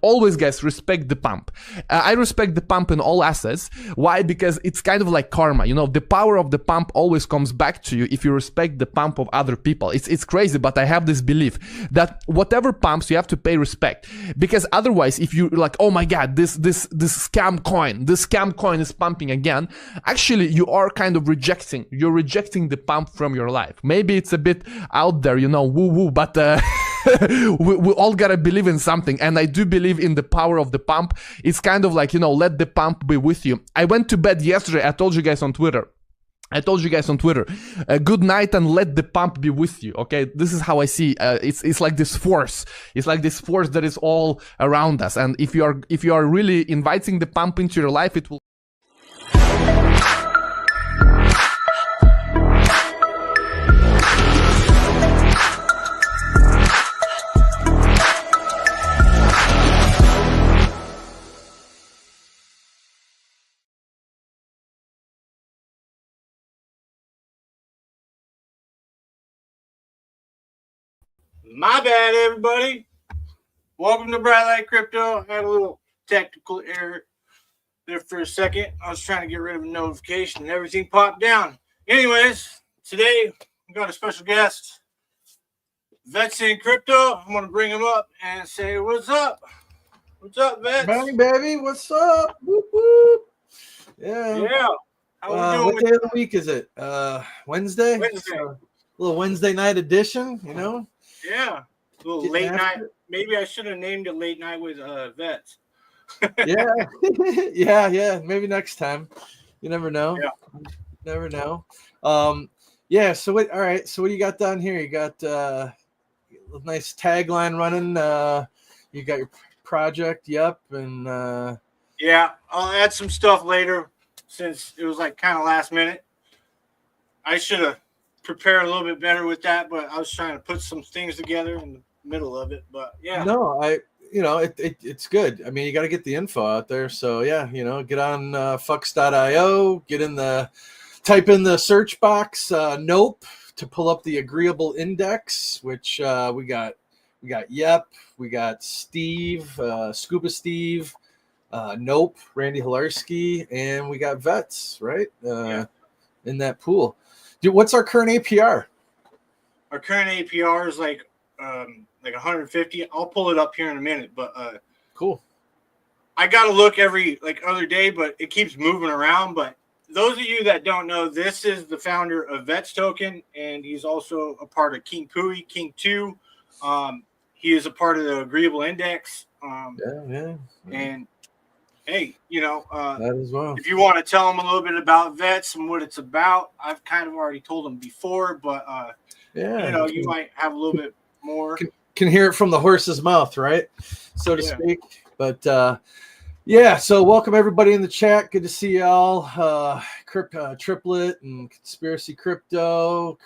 always, guys, respect the pump. I respect the pump in all assets. Why? Because it's kind of like karma. You know, the power of the pump always comes back to you if you respect the pump of other people. It's crazy, but I have this belief that whatever pumps, you have to pay respect. Because otherwise, if you're like, oh my God, this scam coin is pumping again, actually you are kind of rejecting the pump from your life. Maybe it's a bit out there, you know, woo-woo, but we all gotta believe in something, and I do believe in the power of the pump. It's kind of like, you know, let the pump be with you. I went to bed yesterday. I told you guys on Twitter, good night and let the pump be with you. Okay, this is how I see. It's like this force. It's like this force that is all around us. And if you are really inviting the pump into your life, it will. My bad, everybody. Welcome to Bright Light Crypto. I had a little technical error there for a second. I was trying to get rid of a notification and everything popped down. Anyways, today we got a special guest, Vets in Crypto. I'm going to bring him up and say, what's up? What's up, Vets? Bang, baby. What's up? Whoop, whoop. Yeah. How we doing? What day of the week is it? Wednesday? Wednesday. A little Wednesday night edition, you know? Yeah. A little late night. Maybe I should have named it Late Night with Vets. Yeah. yeah. Maybe next time. You never know. Yeah. Never know. Yeah. So what? All right. So what do you got down here? You got a nice tagline running. You got your project. Yep. And yeah, I'll add some stuff later since it was like kind of last minute. I should have prepared a little bit better with that, but I was trying to put some things together in the middle of it. But yeah. No, it's good. I mean, you got to get the info out there. So yeah, you know, get on fux.io, type in the search box nope to pull up the agreeable index, which we got Yep, we got Steve, Scuba Steve, Nope, Randy Hilarski, and we got Vets, right? In that pool. Dude, what's our current APR? Our current APR is like 150. I'll pull it up here in a minute, but cool. I gotta look every other day, but it keeps moving around. But those of you that don't know, this is the founder of Vets Token, and he's also a part of King Pui, King 2. He is a part of the Agreeable Index. And hey, you know, that as well. If you want to tell them a little bit about Vets and what it's about, I've kind of already told them before, but you know, you might have a little bit more. Can hear it from the horse's mouth, right? So to speak. But yeah, so welcome everybody in the chat. Good to see y'all. Triplet and Conspiracy Crypto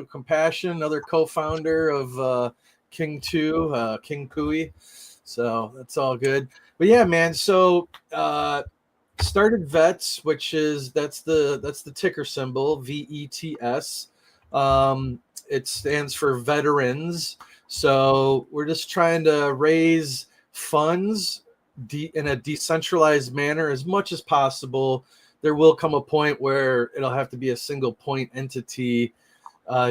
Compassion, another co-founder of King 2, King Pui. So that's all good. But yeah, man. So started Vets, that's the ticker symbol, VETS. It stands for veterans. So we're just trying to raise funds in a decentralized manner as much as possible. There will come a point where it'll have to be a single point entity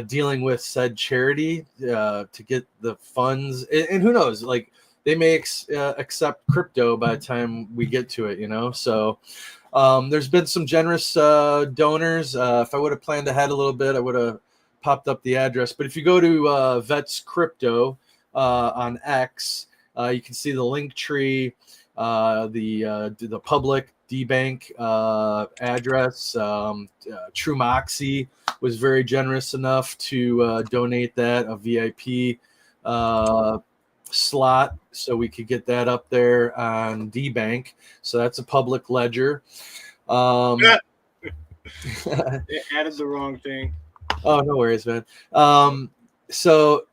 dealing with said charity to get the funds. And who knows, like they may accept crypto by the time we get to it, you know? So there's been some generous donors. If I would have planned ahead a little bit, I would have popped up the address. But if you go to Vets Crypto on X, you can see the link tree, the public DBank address. True Moxie was very generous enough to donate that, a VIP slot, so we could get that up there on DBank. So that's a public ledger. They added the wrong thing. Oh, no worries, man. So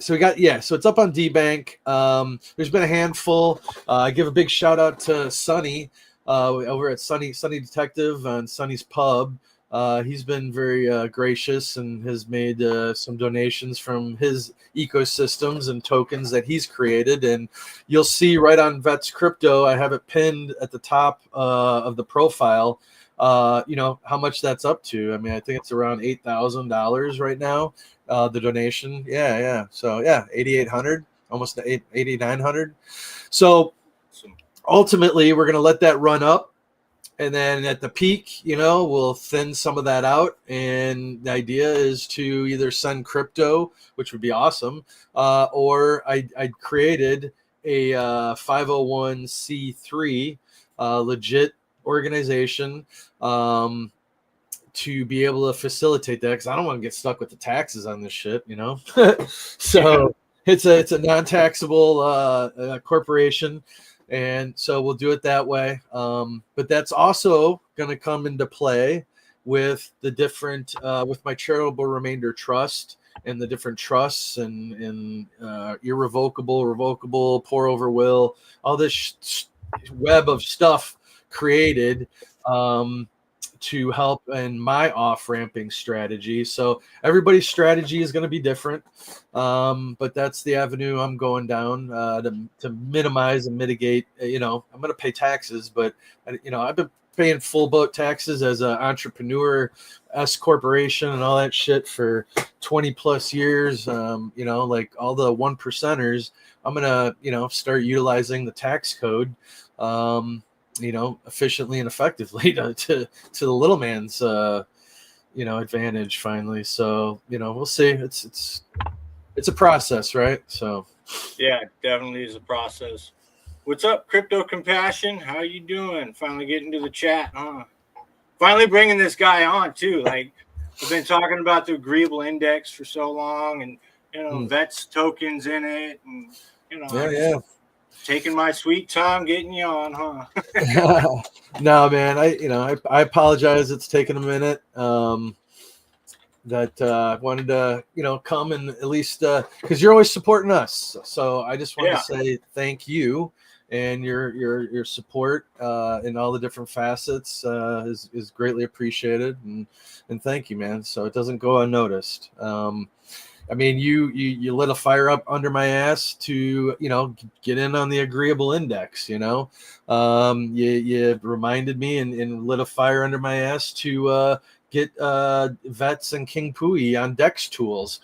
we got, so it's up on DBank. There's been a handful. I give a big shout out to Sunny over at Sunny Detective on Sunny's Pub. He's been very gracious and has made some donations from his ecosystems and tokens that he's created. And you'll see right on Vets Crypto, I have it pinned at the top of the profile, how much that's up to. I mean, I think it's around $8,000 right now, the donation. Yeah. So, yeah, 8,800, almost 8,900. So ultimately, we're going to let that run up. And then at the peak, we'll thin some of that out. And the idea is to either send crypto, which would be awesome, or I created a 501c3 legit organization to be able to facilitate that, because I don't want to get stuck with the taxes on this shit, So it's a non-taxable corporation. And so we'll do it that way. But that's also going to come into play with the different, with my charitable remainder trust and the different trusts and irrevocable, revocable, pour over will, all this web of stuff created to help in my off-ramping strategy. So everybody's strategy is going to be different, but that's the avenue I'm going down to minimize and mitigate. I'm going to pay taxes, but I've been paying full boat taxes as an entrepreneur, S corporation, and all that shit for 20 plus years. Like all the 1%ers, I'm gonna start utilizing the tax code. Efficiently and effectively to the little man's, advantage finally. So, we'll see. It's a process, right? So, yeah, definitely is a process. What's up, Crypto Compassion? How you doing? Finally getting to the chat, huh? Finally bringing this guy on too. Like, I've been talking about the Agreeable Index for so long, and Vets tokens in it, and yeah. Taking my sweet time getting you on, huh? No, man. I apologize. It's taken a minute. I wanted to, come and at least because you're always supporting us. So I just want to say thank you, and your support in all the different facets is greatly appreciated, and thank you, man. So it doesn't go unnoticed. I mean, you lit a fire up under my ass to, get in on the Agreeable Index, you reminded me and lit a fire under my ass to get Vets and King Pui on Dex tools,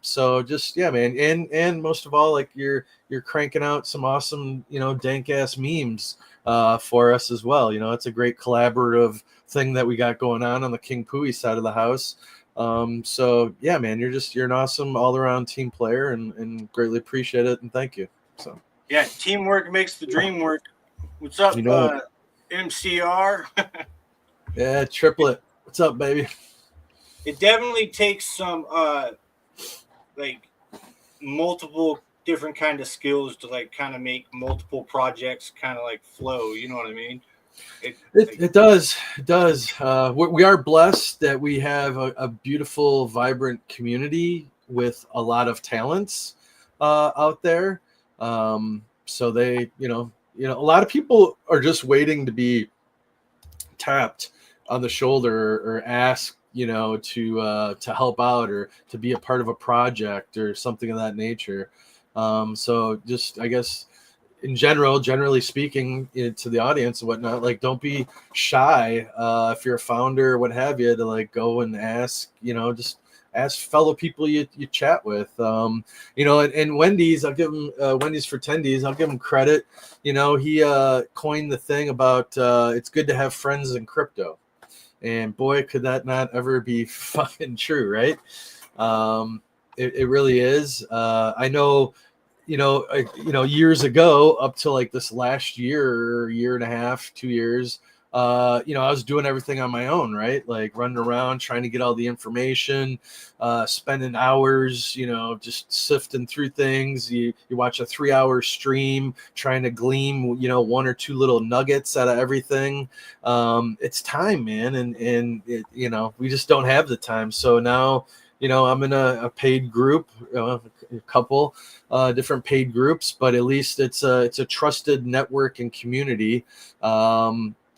so just, yeah, man. And most of all, like you're cranking out some awesome, dank ass memes for us as well. It's a great collaborative thing that we got going on the King Pui side of the house. So yeah, man, you're an awesome all around team player and greatly appreciate it. And thank you. So yeah, teamwork makes the dream work. What's up, MCR? Yeah, triplet. What's up, baby? It definitely takes some like multiple different kind of skills to like kind of make multiple projects kind of like flow. You know what I mean? It does. We are blessed that we have a beautiful, vibrant community with a lot of talents out there. So they, a lot of people are just waiting to be tapped on the shoulder or asked, to help out or to be a part of a project or something of that nature. So just, I guess, generally speaking, to the audience and whatnot, like, don't be shy if you're a founder or what have you, to like go and ask, just ask fellow people you chat with. And Wendy's, I'll give him Wendy's for attendees, I'll give him credit. He coined the thing about it's good to have friends in crypto, and boy, could that not ever be fucking true, right? It really is. I know. Years ago, up to like this last year and a half, 2 years, I was doing everything on my own, right? Like running around, trying to get all the information, spending hours, just sifting through things. You watch a 3-hour stream, trying to glean, 1 or 2 little nuggets out of everything. It's time, man. And we just don't have the time. So now, I'm in a paid group, a couple different paid groups, but at least it's a trusted network and community.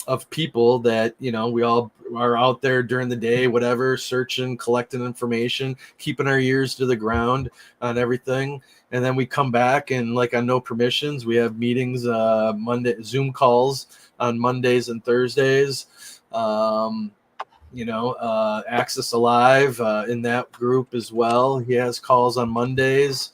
of people that, you know, we all are out there during the day, whatever, searching, collecting information, keeping our ears to the ground on everything. And then we come back and, like, on No Permissions, we have meetings, Monday, Zoom calls on Mondays and Thursdays. Access Alive in that group as well. He has calls on Mondays.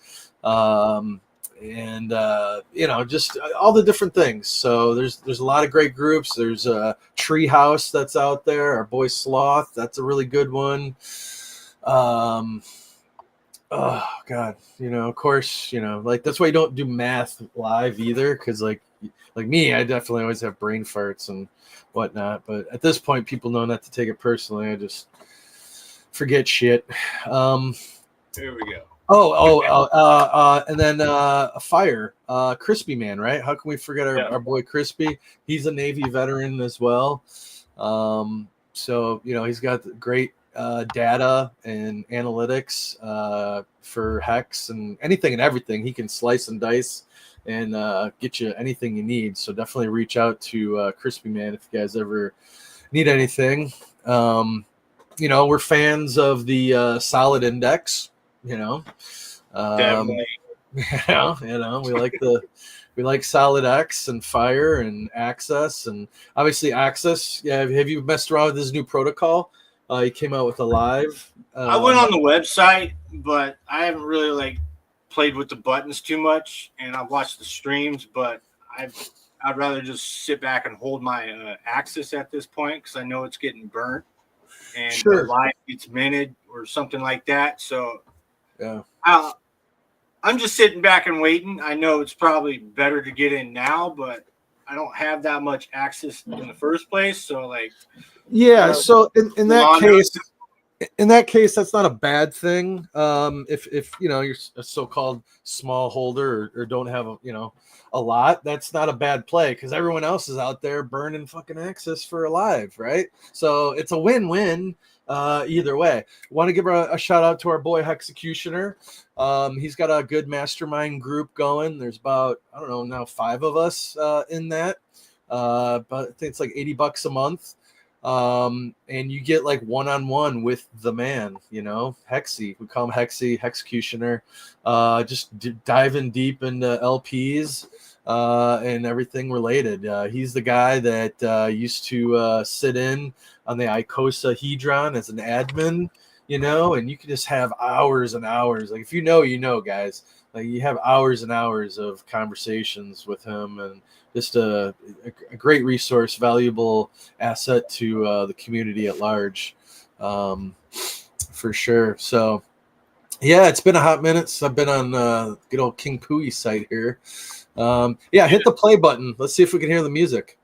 Just all the different things. So there's a lot of great groups. There's a Treehouse that's out there. Our boy Sloth, that's a really good one. Oh God, of course, like that's why you don't do math live either, because like me, I definitely always have brain farts and whatnot. But at this point, people know not to take it personally. I just forget shit. There we go. And then a fire, Crispy Man, right? How can we forget our boy Crispy? He's a Navy veteran as well. So he's got great data and analytics for hex and anything and everything. He can slice and dice and get you anything you need. So definitely reach out to Crispy Man if you guys ever need anything. We're fans of the Solid Index. Definitely. We like Solid X and Fire and Access, and obviously Access. Yeah, have you messed around with this new protocol? He came out with a live. I went on the website, but I haven't really played with the buttons too much, and I've watched the streams, but I'd rather just sit back and hold my Access at this point because I know it's getting burnt and sure. live gets minted or something like that. So yeah, I'm just sitting back and waiting. I know it's probably better to get in now, but I don't have that much access in the first place. So so in that case, that's not a bad thing. If you're a so-called small holder or don't have a lot, that's not a bad play because everyone else is out there burning fucking access for a live, right? So it's a win-win. Either way, want to give a shout out to our boy Hexecutioner. He's got a good mastermind group going. There's about, I don't know, now 5 of us in that, but I think it's like $80 a month. And you get like one-on-one with the man, Hexy. We call him Hexy, Hexecutioner. Just diving deep into LPs and everything related. He's the guy that used to sit in on the icosahedron as an admin, and you can just have hours and hours. Like if guys, like you have hours and hours of conversations with him, and just a great resource, valuable asset to the community at large, for sure. So yeah, it's been a hot minute since I've been on good old King Pooey's site here. Hit the play button. Let's see if we can hear the music.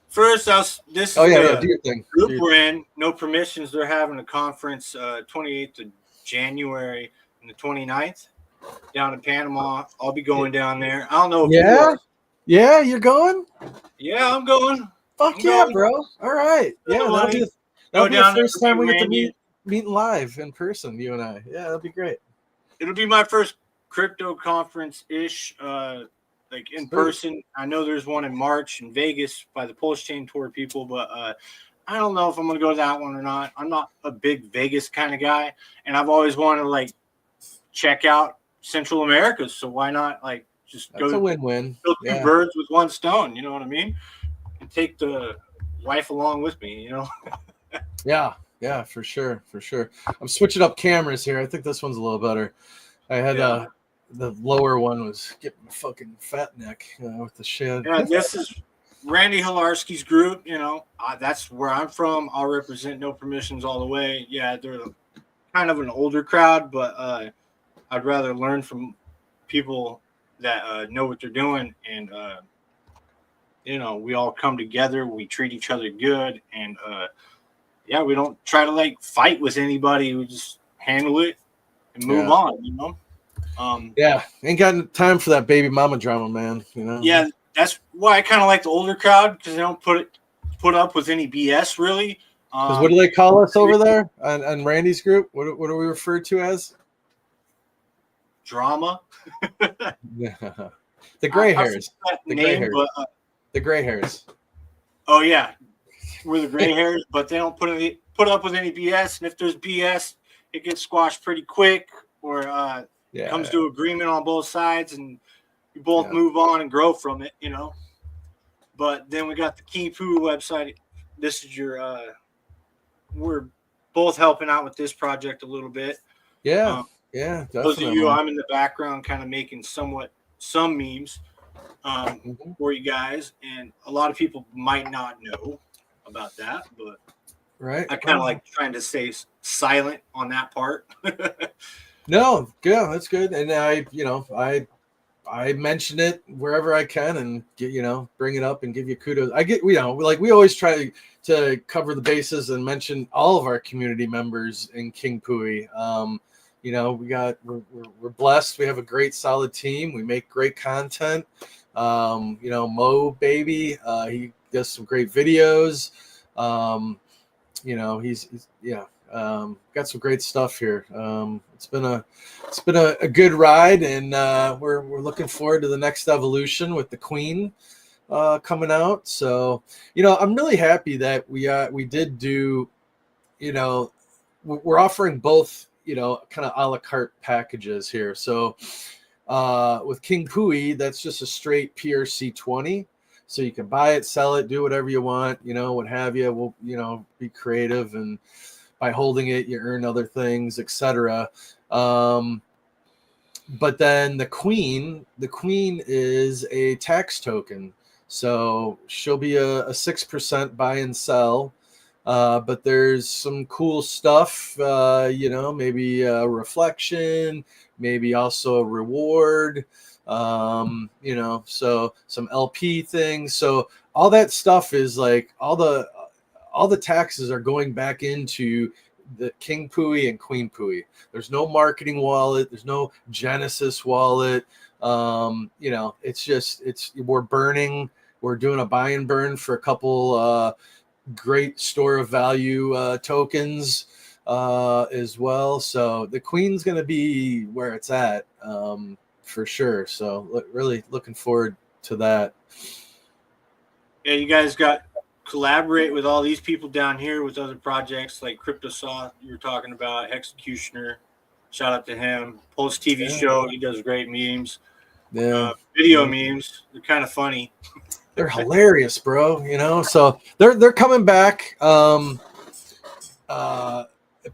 First, do your thing. Group we're in, No Permissions. They're having a conference 28th of January and the 29th down in Panama. I'll be going down there. I don't know if you are. Yeah, you're going? Yeah, I'm going. Fuck yeah, bro. All right. Yeah, that'll be the first time we get to meet live in person, you and I. Yeah, that'll be great. It'll be my first crypto conference-ish, in person. I know there's one in March in Vegas by the Pulsechain tour people, but I don't know if I'm going to go to that one or not. I'm not a big Vegas kind of guy, and I've always wanted to check out Central America, so why not just That's a win-win. Kill two birds with one stone, you know what I mean? And take the wife along with me, Yeah, for sure. I'm switching up cameras here. I think this one's a little better. I had the lower one was getting a fucking fat neck with the shit. Yeah, this is Randy Hilarski's group. That's where I'm from. I'll represent No Permissions all the way. Yeah, they're kind of an older crowd, but I'd rather learn from people that know what they're doing, and we all come together. We treat each other good, and we don't try to fight with anybody. We just handle it and move on. Ain't got time for that baby mama drama, man. Yeah, that's why I kind of like the older crowd because they don't put up with any BS really. What do they call us over there on Randy's group? What are we referred to as? Drama. The gray hairs. The gray hairs. Oh yeah, we're the gray hairs, but they don't put up with any BS. And if there's BS, it gets squashed pretty quick, or comes to agreement on both sides, and we both move on and grow from it, you know. But then we got the King Poo website. This is your we're both helping out with this project a little bit. Yeah, definitely. Those of you, I'm in the background kind of making some memes for you guys, and a lot of people might not know about that, but I kind of like trying to stay silent on that part. No, yeah, that's good. And I mention it wherever I can and bring it up and give you kudos. I get, we always try to cover the bases and mention all of our community members in King Pooey. We're blessed. We have a great, solid team. We make great content. Mo baby, he does some great videos. He's got some great stuff here. It's been a good ride, and we're looking forward to the next evolution with the Queen coming out. So I'm really happy that we did do. We're offering both kind of a la carte packages here. So with King Pooey, that's just a straight PRC 20. So you can buy it, sell it, do whatever you want, what have you. We'll, be creative, and by holding it, you earn other things, etc. But then the Queen is a tax token. So she'll be a 6% buy and sell. But there's some cool stuff, maybe a reflection, maybe also a reward, so some LP things. So all that stuff is like all the taxes are going back into the King Pooey and Queen Pooey. There's no marketing wallet. There's no Genesis wallet. We're doing a buy and burn for a couple, great store of value tokens as well. So the Queen's going to be where it's at for sure. So really looking forward to that. Yeah, you guys got collaborate with all these people down here with other projects like CryptoSoft you were talking about, Executioner. Shout out to him. Pulse TV show. He does great memes. Yeah. Video memes. They're kind of funny. They're hilarious, bro. So they're coming back. Pulse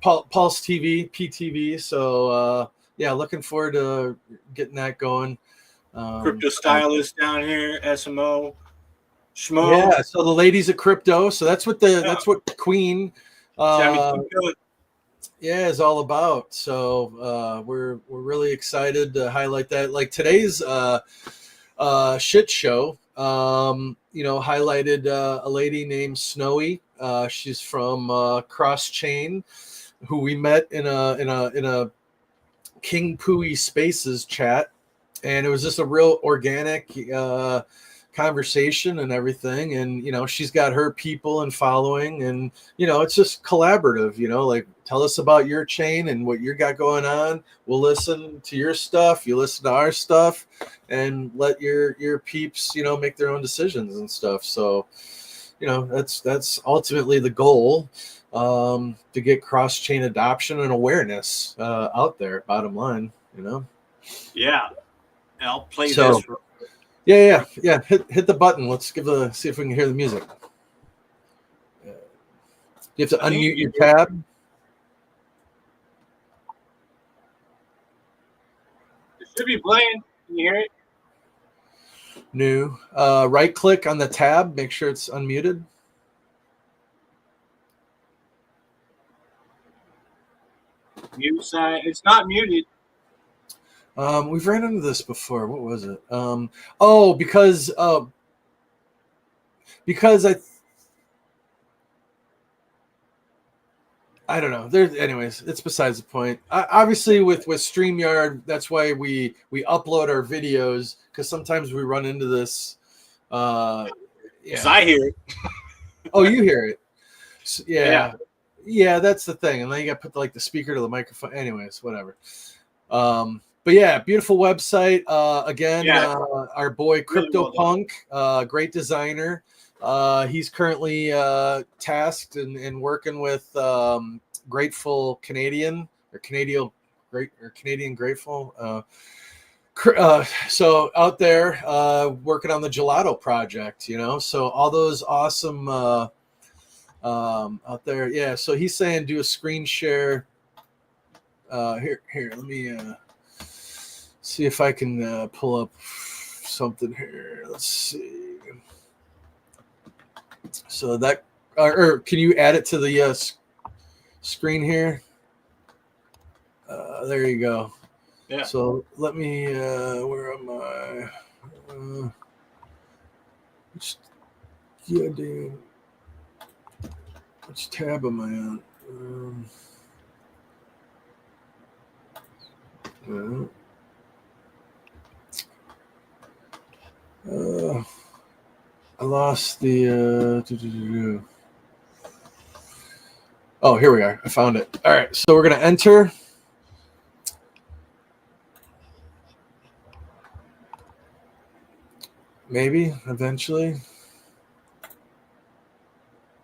TV, PTV. So looking forward to getting that going. Crypto Stylist down here, SMO, Schmo. Yeah. So the ladies of crypto. So that's what Queen is all about. So we're really excited to highlight that. Like today's shit show. Highlighted a lady named Snowy. She's from Cross Chain, who we met in a King Pooey Spaces chat, and it was just a real organic conversation and everything. And she's got her people and following, and it's just collaborative. Like, tell us about your chain and what you got going on. We'll listen to your stuff, you listen to our stuff, and let your peeps make their own decisions and stuff. So that's ultimately the goal, to get cross-chain adoption and awareness out there, bottom line. Yeah, I'll play this. Yeah. Hit the button. Let's see if we can hear the music. You have to unmute your tab. It should be playing. Can you hear it? New. Right click on the tab. Make sure it's unmuted. Mute sign. It's not muted. We've ran into this before. What was it? Because I don't know. Anyways, it's besides the point. Obviously, with StreamYard, that's why we upload our videos, because sometimes we run into this. I hear it. Oh, you hear it? So, yeah, that's the thing. And then you got to put the speaker to the microphone. Anyways, whatever. But yeah, beautiful website. Again, our boy CryptoPunk, great designer. He's currently tasked and working with Grateful Canadian or Canadian Grateful. So out there working on the gelato project, so all those awesome out there. Yeah. So he's saying do a screen share. Here, let me see if I can pull up something here. Let's see. So that, or can you add it to the screen here? There you go. Yeah. So let me, where am I? Which tab am I on? I lost the. Oh, here we are. I found it. All right. So we're going to enter. Maybe eventually.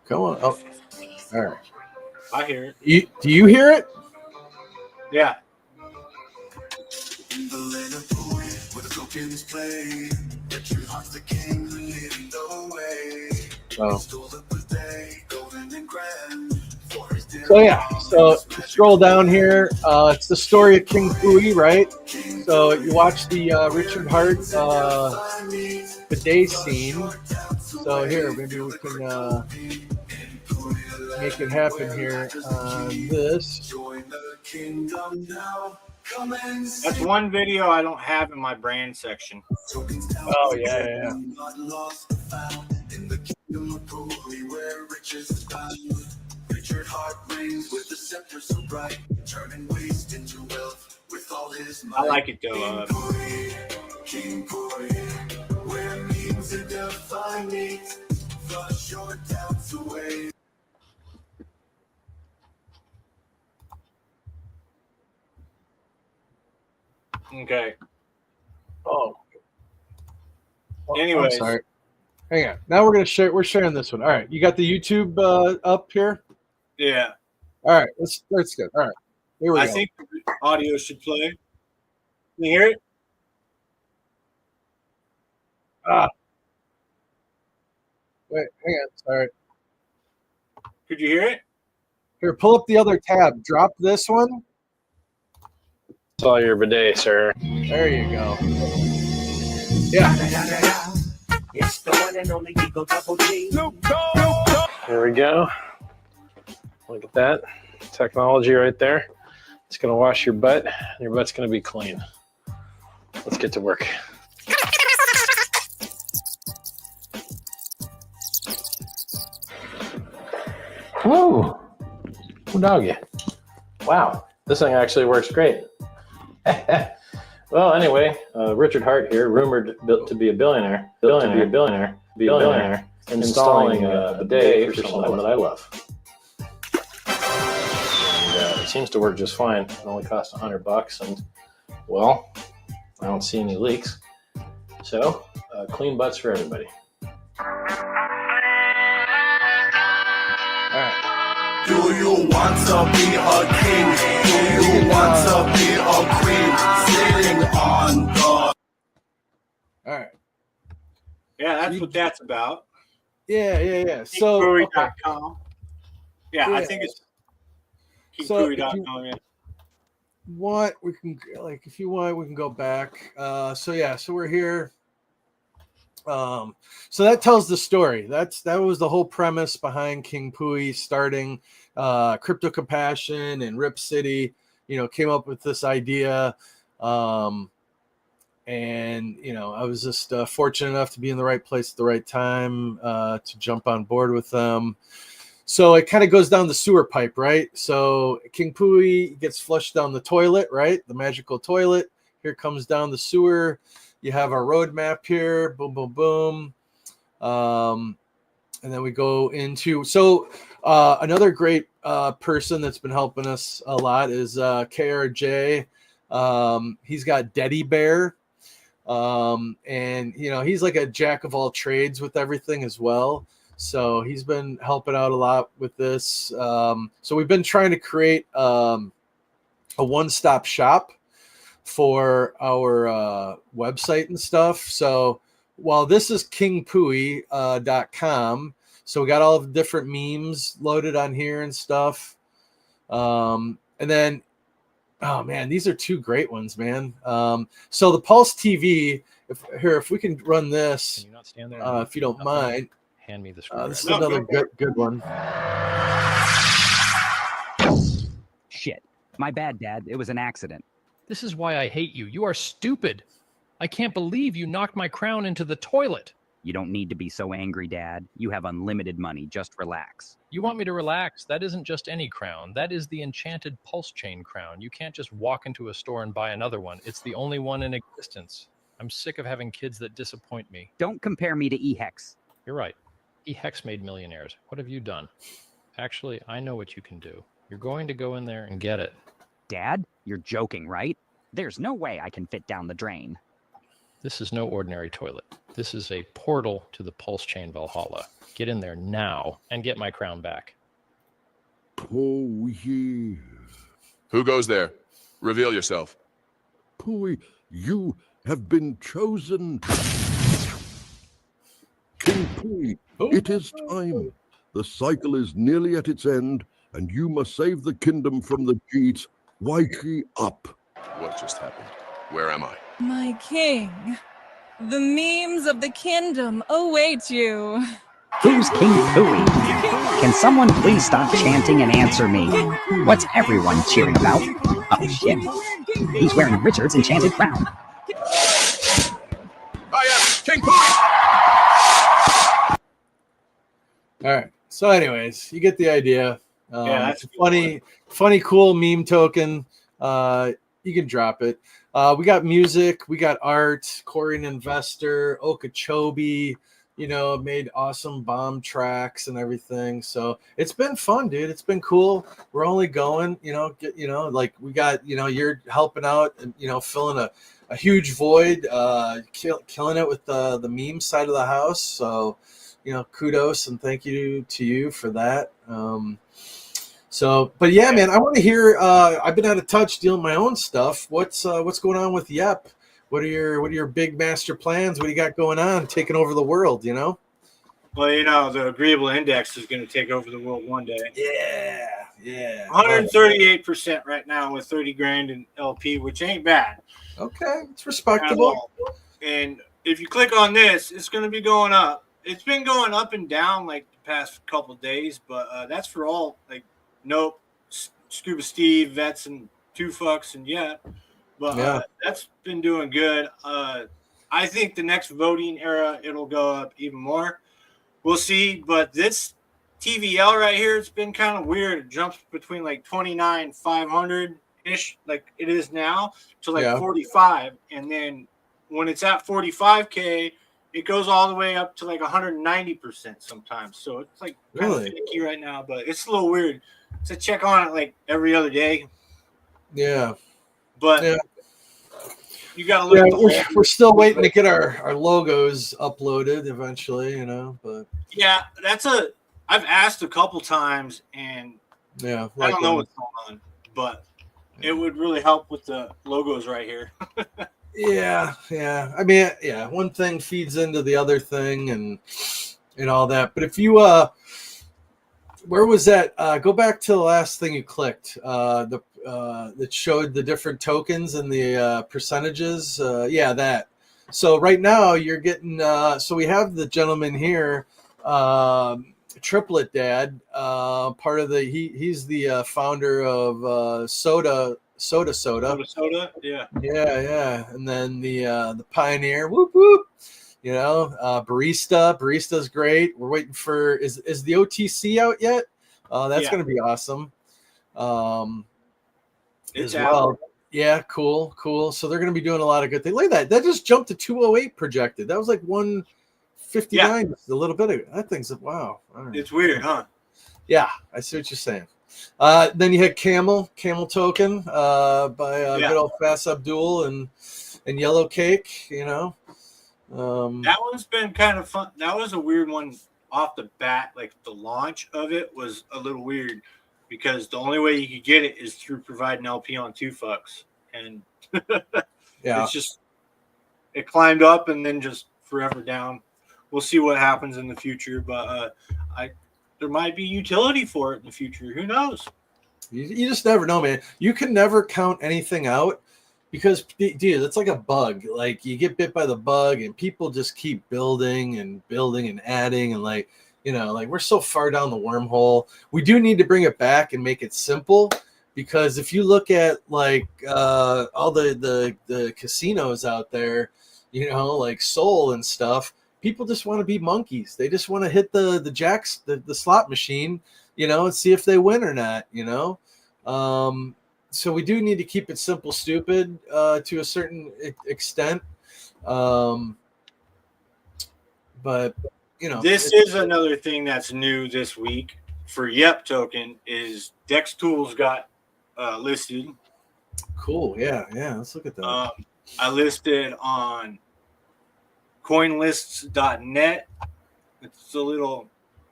Come on. Oh, all right. I hear it. Do you hear it? Yeah. Oh. So yeah, so scroll down here. It's the story of King Pui, right? So you watch the Richard Hart bidet scene. So here, maybe we can make it happen here on this. That's one video I don't have in my brand section. Oh yeah. Richard Hart reigns with the scepter so bright, turning waste into wealth with all his might. I like it though. King Pui, where memes and define needs, flush your doubts away. Okay. Oh. Anyways. I'm sorry. Hang on. Now we're sharing this one. All right. You got the YouTube up here? Yeah. All right. That's good. All right. Here we go. I think the audio should play. Can you hear it? Wait, hang on. Sorry. Could you hear it? Here, pull up the other tab. Drop this one. Saw your bidet, sir. There you go. Yeah. It's the one and only Eagle Double G. Here we go. Look at that. Technology right there. It's going to wash your butt. Your butt's going to be clean. Let's get to work. Whoa. Ooh, doggy. Wow. This thing actually works great. Well, anyway, Richard Hart here, rumored to be a billionaire, installing a bidet for someone that I love. And it seems to work just fine. It only costs $100, and well, I don't see any leaks. So, clean butts for everybody. All right. Do you want to be a king? Do you want to be a queen? Sitting on the... All right. Yeah, that's what that's about. Yeah. So, KingPui.com. Yeah, I think it's KingPui.com. Yeah. If you want, we can go back. So we're here. So that tells the story. That was the whole premise behind King Pui starting Crypto Compassion and Rip City. Came up with this idea, and I was just fortunate enough to be in the right place at the right time to jump on board with them. So it kind of goes down the sewer pipe, right? So King Pui gets flushed down the toilet, right? The magical toilet. Here comes down the sewer. You have our roadmap here. Boom, boom, boom. And then we go into... So another great person that's been helping us a lot is KRJ. He's got Deddy Bear. And he's like a jack of all trades with everything as well. So he's been helping out a lot with this. So we've been trying to create a one-stop shop for our website and stuff. So while this is kingpui.com, so we got all the different memes loaded on here and stuff. And then, oh man, these are two great ones, man. So the Pulse TV, if we can run this, Can you not stand there if you don't mind. hand me the screwdriver? This is another good one. Shit. My bad, Dad. It was an accident. This is why I hate you. You are stupid. I can't believe you knocked my crown into the toilet. You don't need to be so angry, Dad. You have unlimited money. Just relax. You want me to relax? That isn't just any crown. That is the enchanted Pulsechain crown. You can't just walk into a store and buy another one. It's the only one in existence. I'm sick of having kids that disappoint me. Don't compare me to E-Hex. You're right. E-Hex made millionaires. What have you done? Actually, I know what you can do. You're going to go in there and get it. Dad, you're joking, right? There's no way I can fit down the drain. This is no ordinary toilet. This is a portal to the Pulsechain Valhalla. Get in there now and get my crown back. Oh, yeah. Who goes there? Reveal yourself. Pui, you have been chosen. King Pui, it is time. The cycle is nearly at its end, and you must save the kingdom from the Jeets. Waiki up. What just happened? Where am I? My king, the memes of the kingdom await you. Who's King Pooey? Can someone please stop chanting and answer me? What's everyone cheering about? Oh shit. He's wearing Richard's enchanted crown. I am King Pui! All right. So anyways, you get the idea. That's it's a funny, cool meme token. You can drop it. We got music, we got art, Korean Investor, Okeechobee, made awesome bomb tracks and everything. So it's been fun, dude. It's been cool. We're only going, like we got, you're helping out and, filling a huge void, killing it with the meme side of the house. So, kudos and thank you to you for that. But yeah, man, I want to hear. I've been out of touch dealing with my own stuff. What's going on with Yep? What are your big master plans? What do you got going on? Taking over the world, Well, the Agreeable Index is going to take over the world one day. Yeah. 138% right now with 30 grand in LP, which ain't bad. Okay, it's respectable. And if you click on this, it's going to be going up. It's been going up and down like the past couple of days, but that's for all like. Nope, Scuba Steve, Vets, and Two Fucks, and but that's been doing good. I think the next voting era it'll go up even more. We'll see, but this TVL right here, it's been kind of weird. It jumps between like 29,500 ish, like it is now, to like 45, and then when it's at 45K, it goes all the way up to like 190% sometimes. So it's like kind of finicky right now, but it's a little weird. So check on it like every other day. Yeah. But you got to look at the we're still waiting to get our logos uploaded eventually, But yeah, I've asked a couple times and I don't know what's going on, but it would really help with the logos right here. Yeah. I mean, one thing feeds into the other thing and all that. But if you where was that? Go back to the last thing you clicked. That showed the different tokens and the percentages. That. So right now you're getting. So we have the gentleman here, Triplet Dad. Part of the he's the founder of Soda. Yeah. And then the Pioneer. Whoop whoop. Barista's great. We're waiting for is the OTC out yet? That's going to be awesome. It's as well. Yeah, cool. So they're going to be doing a lot of good things. Look at that. That just jumped to 208 projected. That was like 159 a little bit ago. That thing's wow. It's weird, huh? Yeah, I see what you're saying. Then you had Camel Token by good old Fast Abdul and and yellow cake. That one's been kind of fun. That was a weird one off the bat. Like the launch of it was a little weird because the only way you could get it is through providing LP on 2fucks, and Yeah. it's just it climbed up and then just forever down. We'll see what happens in the future, but there might be utility for it in the future. Who knows? You just never know, man. You can never count anything out because, dude, it's like a bug. Like you get bit by the bug, and people just keep building and adding, and like we're so far down the wormhole. We do need to bring it back and make it simple, because if you look at like all the casinos out there, like Soul and stuff, people just want to be monkeys. They just want to hit the jacks, the slot machine, and see if they win or not, So we do need to keep it simple, stupid, to a certain extent. But this is another thing that's new this week for Yep Token is Dex Tools got listed. Cool. Yeah. Let's look at that. I listed on coinlists.net.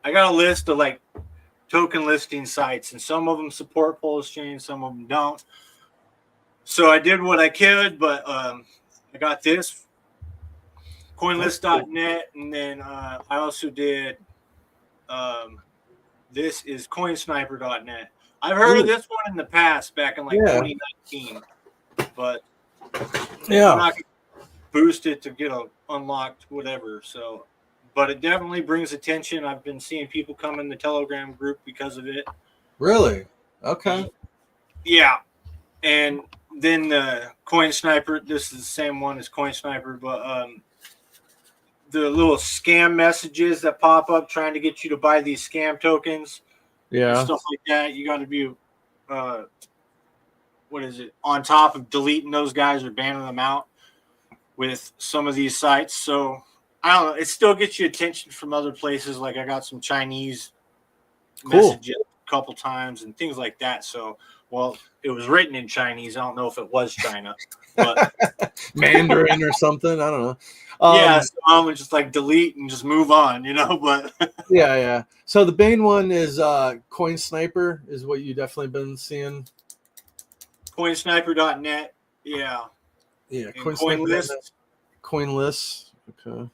I got a list of like token listing sites, and some of them support Pulsechain, some of them don't. So I did what I could, but I got this coinlist.net, and then I also did this is coinsniper.net. I've heard of this one in the past, back in like 2019, but I'm not gonna boost it to get unlocked, whatever. So, but it definitely brings attention. I've been seeing people come in the Telegram group because of it. Really? Okay. Yeah. And then the Coin Sniper, this is the same one as Coin Sniper, but the little scam messages that pop up trying to get you to buy these scam tokens, stuff like that. You got to be, on top of deleting those guys or banning them out with some of these sites. So I don't know. It still gets you attention from other places. Like I got some Chinese messages a couple times and things like that. So, well, it was written in Chinese. I don't know if it was China, but Mandarin or something. I don't know. So I would just like delete and just move on, But yeah. So the main one is Coin Sniper is what you definitely been seeing. Coinsniper.net. Yeah. CoinList. CoinList. Okay.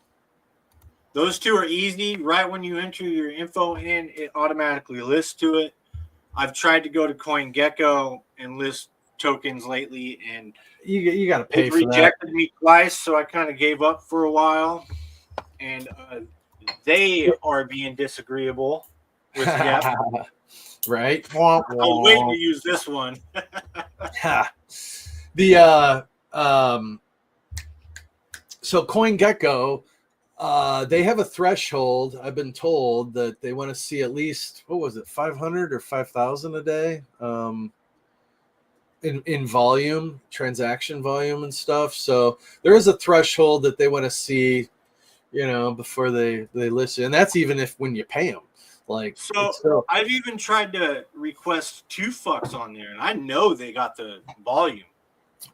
Those two are easy. Right when you enter your info in, it automatically lists to it. I've tried to go to CoinGecko and list tokens lately, and you got to pay for that. Rejected me twice, so I kind of gave up for a while. And they are being disagreeable with Yep. Right. I was waiting to use this one. So CoinGecko, they have a threshold. I've been told that they want to see at least 500 or 5,000 a day in volume, transaction volume and stuff. So there is a threshold that they want to see, before they list it, and that's even when you pay them. Like, so I've even tried to request 2fucks on there, and I know they got the volume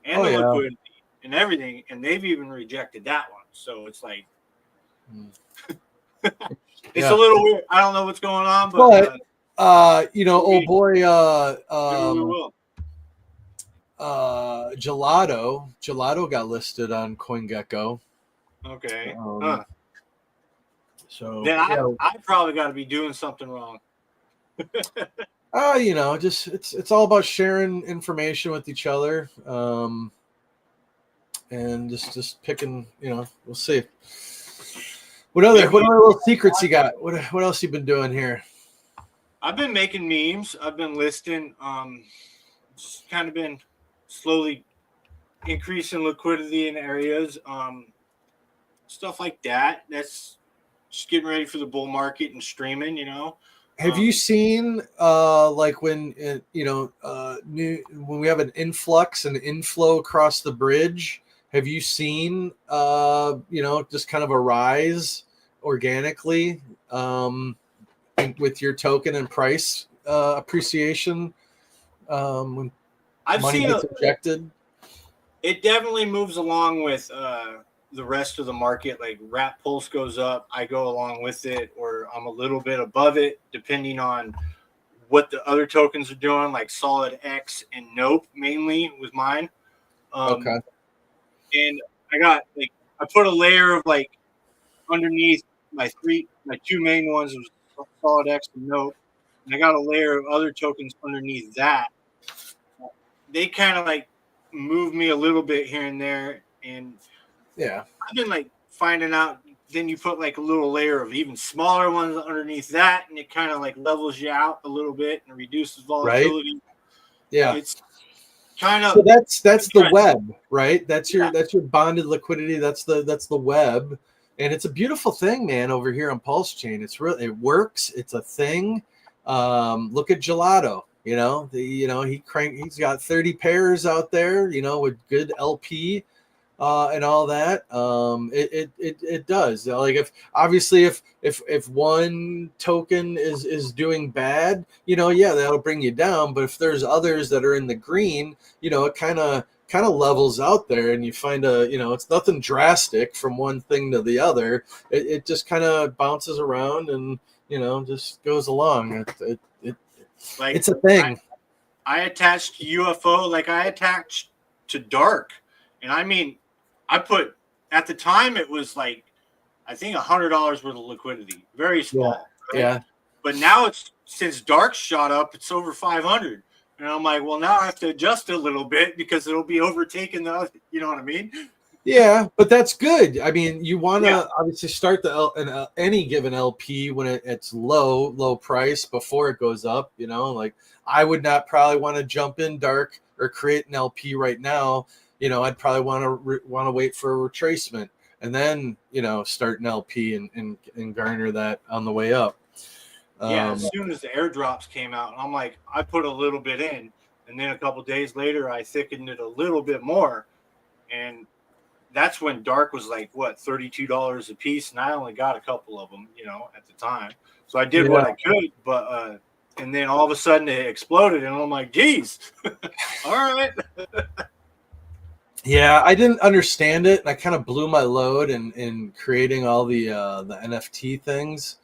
and the liquidity and everything, and they've even rejected that one. So it's like it's a little weird. I don't know what's going on, but old boy Gelato got listed on CoinGecko. Okay. So then I probably got to be doing something wrong. Just it's all about sharing information with each other, and just picking. We'll see. What other little secrets you got? What else you been doing here? I've been making memes. I've been listing. Just kind of been slowly increasing liquidity in areas. Stuff like that. That's just getting ready for the bull market and streaming, Have you seen like when when we have an influx and inflow across the bridge? Have you seen just kind of a rise organically with your token and price appreciation when I've money seen gets injected? It definitely moves along with the rest of the market. Like Rat Pulse goes up, I go along with it, or I'm a little bit above it, depending on what the other tokens are doing, like Solid X and Nope mainly with mine. Okay. And I put a layer of like underneath my two main ones was Solid X and Nope, and I got a layer of other tokens underneath that. They kind of like move me a little bit here and there, and Yeah. I've been like finding out. Then you put like a little layer of even smaller ones underneath that, and it kind of like levels you out a little bit and reduces volatility. Right. Yeah. It's kind of so that's the web, right? That's your bonded liquidity. That's the web, and it's a beautiful thing, man. Over here on Pulsechain, it works. It's a thing. Look at Gelato. He's got 30 pairs out there. With good LP. And all that. It does. Like if one token is doing bad, that'll bring you down. But if there's others that are in the green, it kind of levels out there, and you find it's nothing drastic from one thing to the other. It just kind of bounces around and just goes along. It's a thing. I attached to UFO like I attached to Dark, and I mean. I put at the time it was like I think $100 worth of liquidity, very small. Yeah. Right? But now since Dark shot up, it's over 500, and I'm like, well, now I have to adjust it a little bit because it'll be overtaking the other. You know what I mean? Yeah, but that's good. I mean, you want to obviously start any given LP when it's low price before it goes up. Like I would not probably want to jump in Dark or create an LP right now. I'd probably want to wait for a retracement and then, start an LP and garner that on the way up. As soon as the airdrops came out, I'm like, I put a little bit in, and then a couple of days later, I thickened it a little bit more, and that's when Dark was like what $32 a piece, and I only got a couple of them, at the time. So I did what I could, but and then all of a sudden it exploded, and I'm like, geez, all right. Yeah, I didn't understand it, and I kind of blew my load in creating all the NFT things.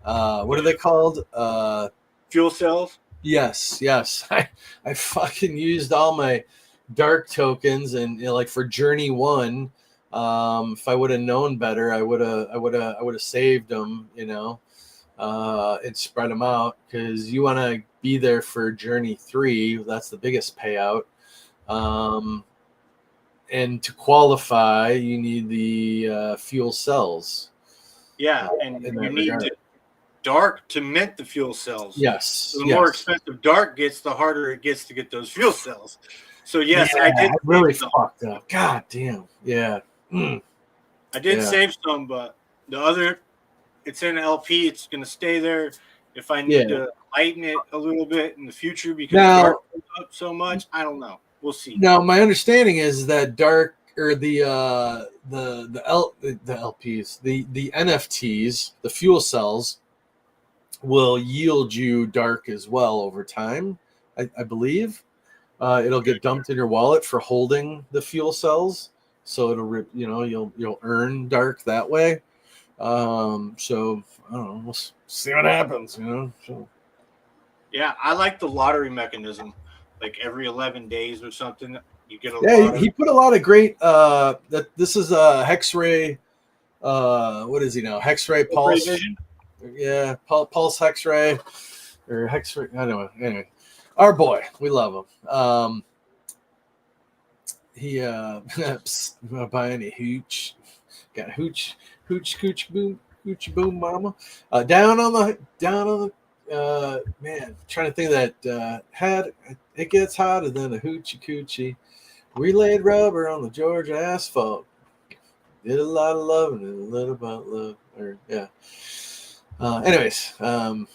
What are they called? Fuel cells. Yes. I fucking used all my Dark tokens, and like for Journey 1, if I would have known better, I would have saved them, and spread them out, because you want to be there for Journey 3. That's the biggest payout. And to qualify, you need the fuel cells. Yeah, and you need Dark to mint the fuel cells. Yes. So the more expensive Dark gets, the harder it gets to get those fuel cells. So yes, yeah, I did. I really fucked up. God damn. Yeah. I did save some, but the other, it's in LP. It's going to stay there. If I need to lighten it a little bit in the future because Dark goes up so much, I don't know. We'll see. Now, my understanding is that Dark or the LPs, the NFTs, the fuel cells, will yield you Dark as well over time. I believe it'll get dumped in your wallet for holding the fuel cells, so it'll you'll earn Dark that way. So I don't know. We'll see what happens. So. Yeah, I like the lottery mechanism. Like every 11 days or something, you get a Yeah, he put a lot of great. That this is a Hexray. What is he now? Hexray Pulse. Vision? Yeah, Pulse Hexray or Hexray. I don't know. Anyway, our boy, we love him. He psst, you want to buy any hooch? Got hooch, cooch, boom, hooch, boom, mama. Down on the. Man, trying to think of that had it gets hotter than a hoochie coochie. We laid rubber on the Georgia asphalt. Did a lot of loving and a little about love. Anyways, I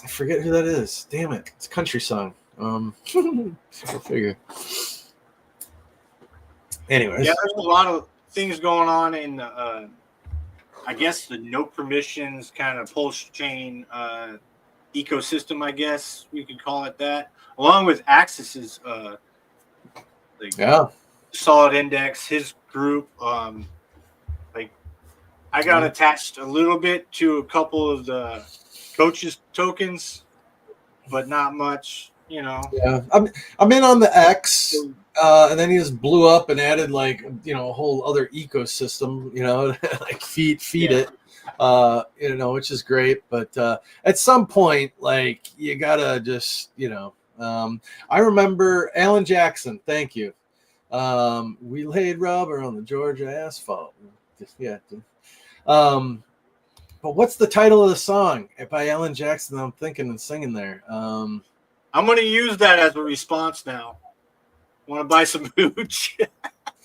forget who that is. Damn it, it's a country song. I'll figure. Anyways, yeah, there's a lot of things going on in the, I guess the no permissions kind of Pulsechain ecosystem, I guess we could call it that, along with Axis's Solid Index, his group. Like I got attached a little bit to a couple of the coaches tokens, but not much. You know. Yeah, I'm in on the X, and then he just blew up and added like a whole other ecosystem. Like feed it. Which is great. But at some point, like you gotta just I remember Alan Jackson. Thank you. We laid rubber on the Georgia asphalt. Yeah. But what's the title of the song by Alan Jackson? I'm thinking and singing there. I'm going to use that as a response now. Want to buy some hooch?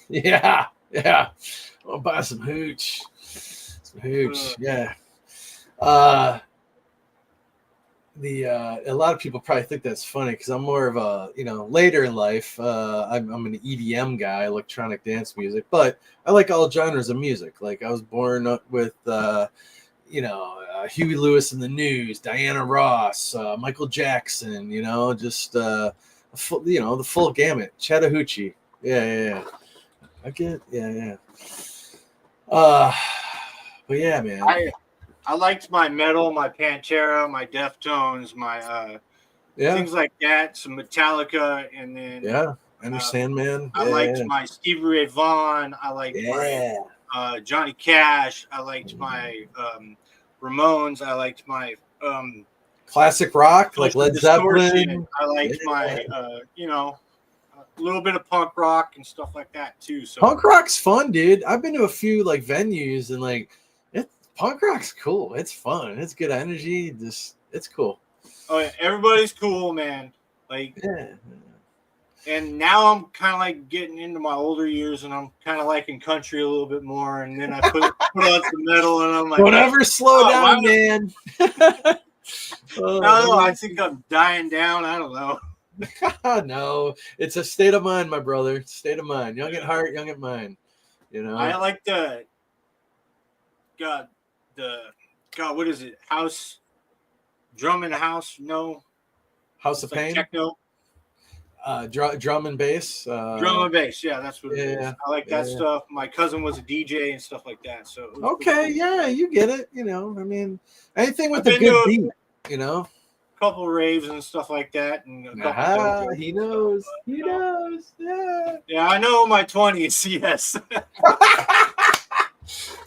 Yeah. I'll buy some hooch. Yeah. A lot of people probably think that's funny because I'm more of a later in life. I'm an EDM guy, electronic dance music, but I like all genres of music. Like I was born up with Huey Lewis and the News, Diana Ross, Michael Jackson, just the full gamut. Chattahoochee. Yeah. I get, yeah. But yeah, man. I liked my metal, my Pantera, my Deftones, my things like that. Some Metallica, and then I understand, man. I liked my Stevie Ray Vaughan. I liked my Johnny Cash. I liked my Ramones. I liked my classic rock like Led Zeppelin. I liked my a little bit of punk rock and stuff like that too. So punk rock's fun, dude. I've been to a few like venues and like punk rock's cool. It's fun. It's good energy. It's cool. Oh yeah, everybody's cool, man. Like and now I'm kind of like getting into my older years, and I'm kind of liking country a little bit more. And then I put on some metal, and I'm like, don't ever slow down, man. I don't know. I think I'm dying down. I don't know. No, it's a state of mind, my brother. State of mind. Young at heart, young at mind. I like the what is it? House drum in the house? No, House of Pain. Techno. Drum and bass. Drum and bass. Yeah, that's what it is. I like that stuff. My cousin was a DJ and stuff like that. So okay, yeah, you get it. I mean, anything with a good beat. Couple raves and stuff like that, and a couple he knows. He knows. Yeah, I know my 20s. Yes.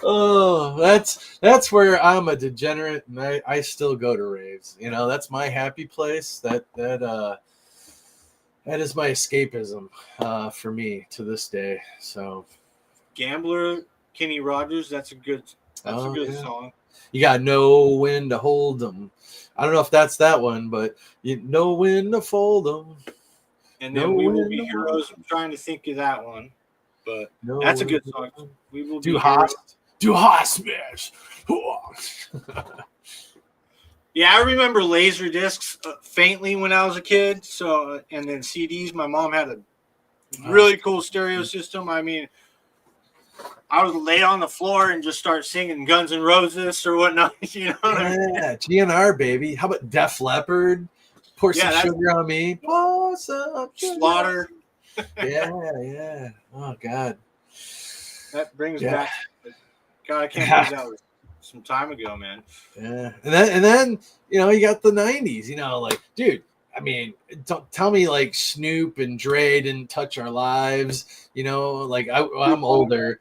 Oh, that's where I'm a degenerate, and I still go to raves. That's my happy place. That is my escapism for me to this day. So, Gambler, Kenny Rogers. That's a good song. You got know when to hold them. I don't know if that's that one, but you know when to fold them. And then We Will Be Heroes. I'm trying to think of that one, but that's a good song. We Will Be Heroes. Do hot smash. Yeah, I remember laser discs faintly when I was a kid. So, and then CDs. My mom had a really cool stereo system. I mean, I would lay on the floor and just start singing Guns N' Roses or whatnot. GNR, baby. How about Def Leppard? Pour some sugar on me. Pour some sugar. Slaughter. Yeah. Oh, God. That brings back. God, I can't believe that was some time ago, man. Yeah, and then you got the 90s. Like, dude. I mean, don't tell me like Snoop and Dre didn't touch our lives. Like I'm older.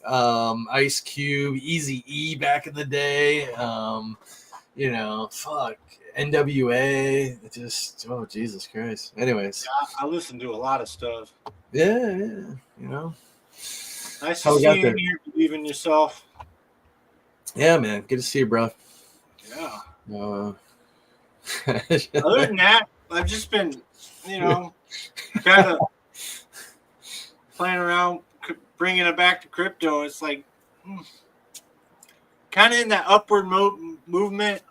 Ice Cube, Eazy-E back in the day. Fuck NWA. Jesus Christ. Anyways, I listened to a lot of stuff. Yeah. Nice to see you in here. Believe in yourself. Yeah, man. Good to see you, bro. Yeah. Other than that, I've just been, kind of playing around, bringing it back to crypto. It's like kind of in that upward movement.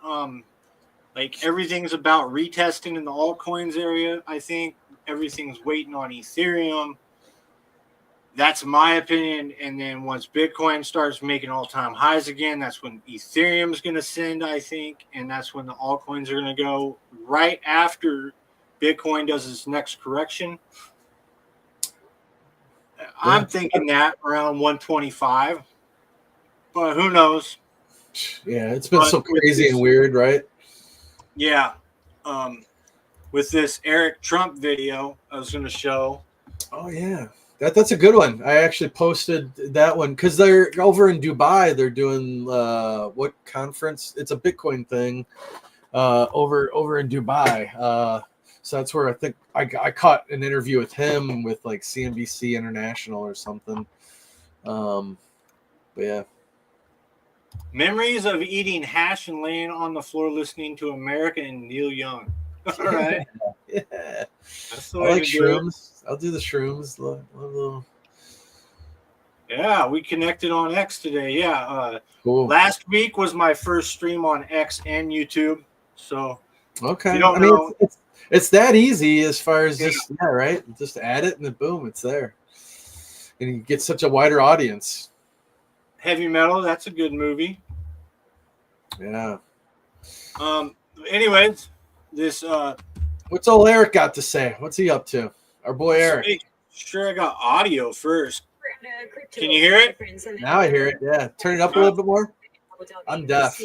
Like everything's about retesting in the altcoins area. I think everything's waiting on Ethereum. That's my opinion. And then once Bitcoin starts making all-time highs again, that's when Ethereum is going to send, I think. And that's when the altcoins are going to go right after Bitcoin does its next correction. I'm thinking that around 125, but who knows? Yeah, it's been so crazy and weird, right? Yeah. With this Eric Trump video I was going to show. Oh, yeah. That's a good one. I actually posted that one because they're over in Dubai. They're doing what conference? It's a Bitcoin thing over in Dubai. So that's where I think I caught an interview with him with like CNBC International or something. But yeah. Memories of eating hash and laying on the floor listening to America and Neil Young. All right. Yeah. That's the I way like to do shrooms. I'll do the shrooms. Yeah, we connected on X today. Yeah. Cool. Last week was my first stream on X and YouTube. So Okay. if you don't know, it's that easy as far as just right. Just add it and then boom, it's there, and you get such a wider audience. Heavy Metal, that's a good movie. Yeah. Anyways, this what's old Eric got to say? What's he up to? Our boy Eric. Sure, I got audio first. Can you hear it? Now I hear it. Yeah. Turn it up a little bit more. I'm deaf.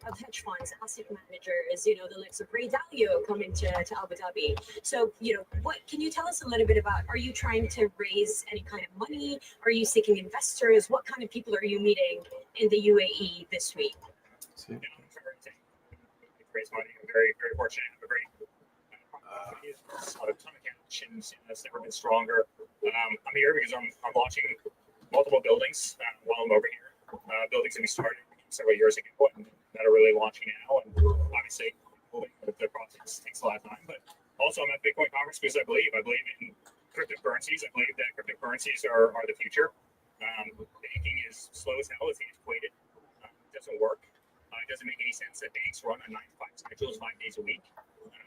Of hedge funds, asset managers, you know, the likes of Ray Dalio coming to Abu Dhabi. So, you know, what can you tell us a little bit about? Are you trying to raise any kind of money? Are you seeking investors? What kind of people are you meeting in the UAE this week? Raise money. I'm very, very fortunate. I have a great a ton of connections, and it's never been stronger. I'm here because I'm launching multiple buildings while I'm over here. Buildings that we started several years ago and that are really launching now. And obviously, the process takes a lot of time. But also, I'm at Bitcoin conference because I believe in cryptocurrencies. I believe that cryptocurrencies are the future. Banking is slow as hell. It's antiquated. It doesn't work. It doesn't make any sense that banks run on 9-to-5 schedules 5 days a week.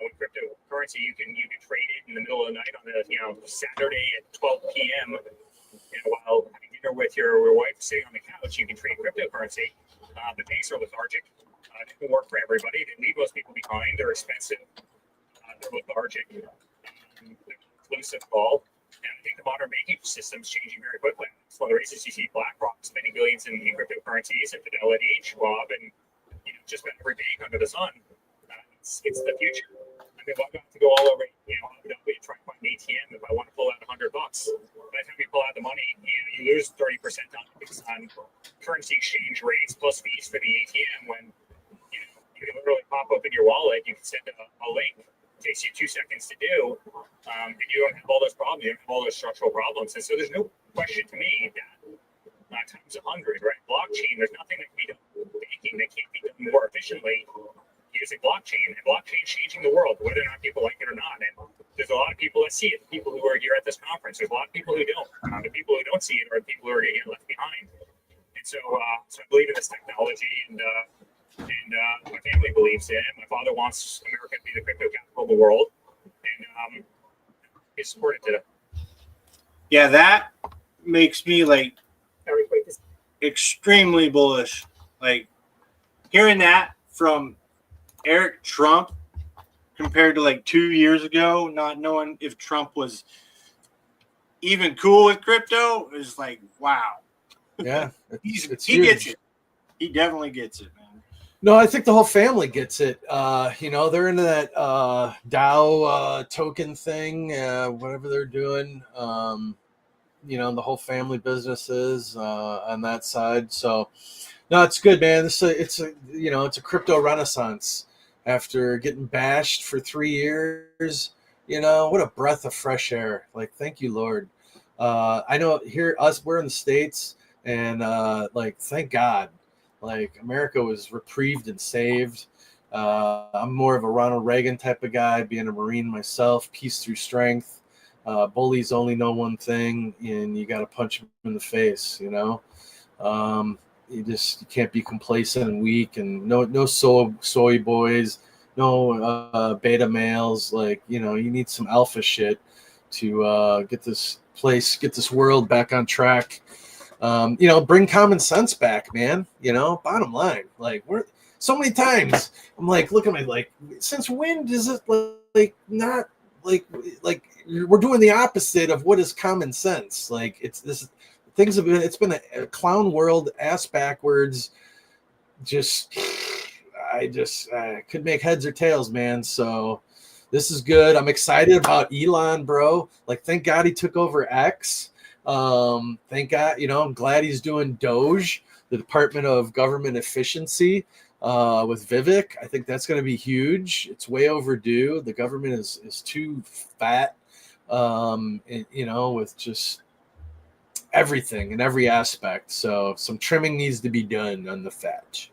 With cryptocurrency, you can trade it in the middle of the night on the Saturday at 12 p.m. While having dinner with your wife sitting on the couch, you can trade cryptocurrency. The banks are lethargic. They don't work for everybody. They leave most people behind. They're expensive. They're lethargic. They're inclusive of all. And I think the modern banking system is changing very quickly. It's one of the reasons you see BlackRock spending billions in cryptocurrencies, and Fidelity, Schwab, and just about every bank under the sun. It's the future. I mean, I've got to go all over, Abu Dhabi and try to find an ATM if I want to pull out $100. By the time you pull out the money, you lose 30% on currency exchange rates plus fees for the ATM. When you can literally pop open your wallet, you can send a link. It takes you 2 seconds to do, and you don't have all those problems. You don't have all those structural problems. And so there's no question to me that times 100, right? Blockchain, there's nothing that can be done with banking that can't be done more efficiently using blockchain. And blockchain is changing the world, whether or not people like it or not. And there's a lot of people that see it. The people who are here at this conference, there's a lot of people who don't. The people who don't see it are the people who are getting left behind. And so, I believe in this technology, and my family believes in it. My father wants America to be the crypto capital of the world, and he's supported it. Yeah, that makes me extremely bullish. Like hearing that from Eric Trump compared to 2 years ago, not knowing if Trump was even cool with crypto, is like, wow. Yeah, he huge. gets it. He definitely gets it, man. No, I think the whole family gets it. They're into that DAO token thing, whatever they're doing. The whole family businesses on that side. So, no, it's good, man. It's a crypto renaissance after getting bashed for 3 years. What a breath of fresh air. Thank you, Lord. I know we're in the States, and thank God. America was reprieved and saved. I'm more of a Ronald Reagan type of guy, being a Marine myself, peace through strength. Bullies only know one thing, and you got to punch them in the face, You can't be complacent and weak, and no soy boys, no beta males. You need some alpha shit to get this world back on track. Bring common sense back, man. Bottom line, we're so many times I'm look at my since when does it not we're doing the opposite of what is common sense. Like it's been a clown world, ass backwards. I could make heads or tails, man. So this is good. I'm excited about Elon, bro. Like, thank God he took over X. Thank God, I'm glad he's doing Doge, the Department of Government Efficiency, with Vivek. I think that's going to be huge. It's way overdue. The government is too fat, with just everything in every aspect. So some trimming needs to be done on the fat,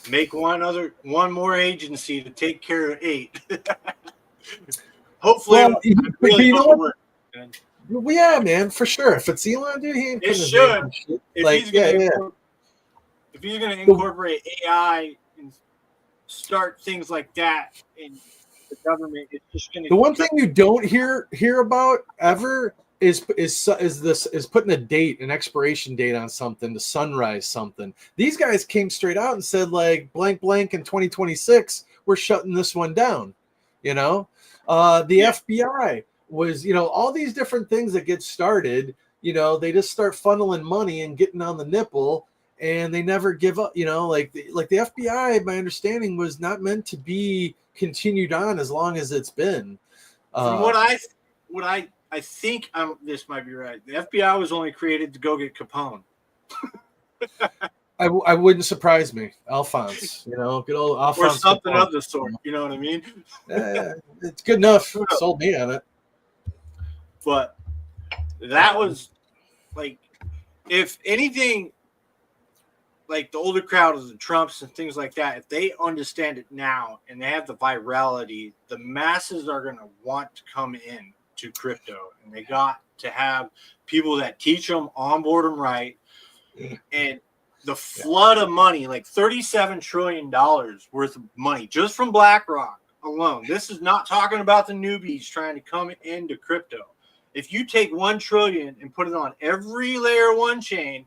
Make one more agency to take care of 8. Hopefully, well, really what? Well, yeah, man, for sure. If it's Elon, dude, he ain't it putting his should. name on shit. If he's gonna incorporate AI and start things like that in the government, it's just gonna. The one thing you don't hear about ever is putting a date, an expiration date on something, to sunrise something. These guys came straight out and said, like, blank in 2026, we're shutting this one down. The FBI was, all these different things that get started, they just start funneling money and getting on the nipple, and they never give up. Like the FBI, my understanding, was not meant to be continued on as long as it's been. From what I think, this might be right. The FBI was only created to go get Capone. I wouldn't surprise me. Alphonse, good old Alphonse. Or something Capone. of the sort. You know what I mean? Yeah, it's good enough. Sold me on it. But that was, like, if anything, like the older crowd of the Trumps and things like that, if they understand it now and they have the virality, the masses are going to want to come in to crypto, and they got to have people that teach them, onboard them right, and the flood of money, like $37 trillion worth of money just from BlackRock alone. This is not talking about the newbies trying to come into crypto. If you take $1 trillion and put it on every layer 1 chain,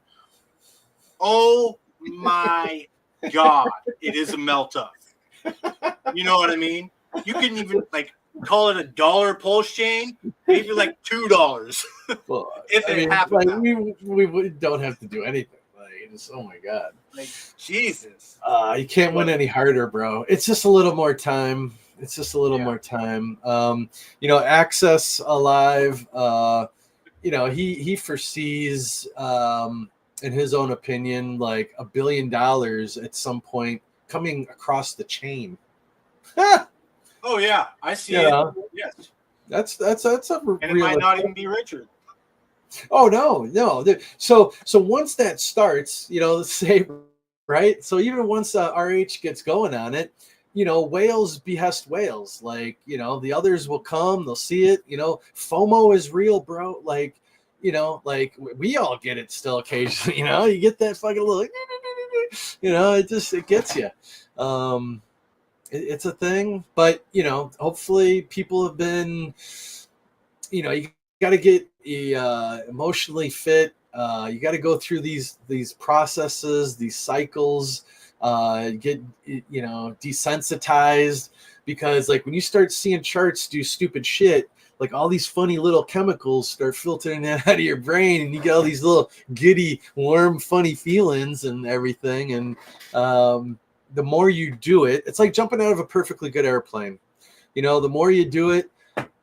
oh my God, it is a melt up. You know what I mean? You can even call it a dollar Pulsechain, maybe like $2. Well, if it happens. We don't have to do anything. Oh my God. Jesus. You can't win any harder, bro. It's just a little more time. More time. Access Alive, he foresees, in his own opinion, like $1 billion at some point coming across the chain. Oh yeah, I see it. Yes. That's a and it might not even be Richard. Oh no. So once that starts, let's say, right? So even once RH gets going on it, whales behest whales. Like, the others will come, they'll see it. FOMO is real, bro. Like we all get it still occasionally. You get that fucking little, it gets you. It's a thing, but hopefully people have been, you got to get emotionally fit. You got to go through these processes, these cycles, get desensitized, because like when you start seeing charts do stupid shit, like all these funny little chemicals start filtering out of your brain, and you get all these little giddy, warm, funny feelings and everything. And the more you do it, it's like jumping out of a perfectly good airplane. The more you do it,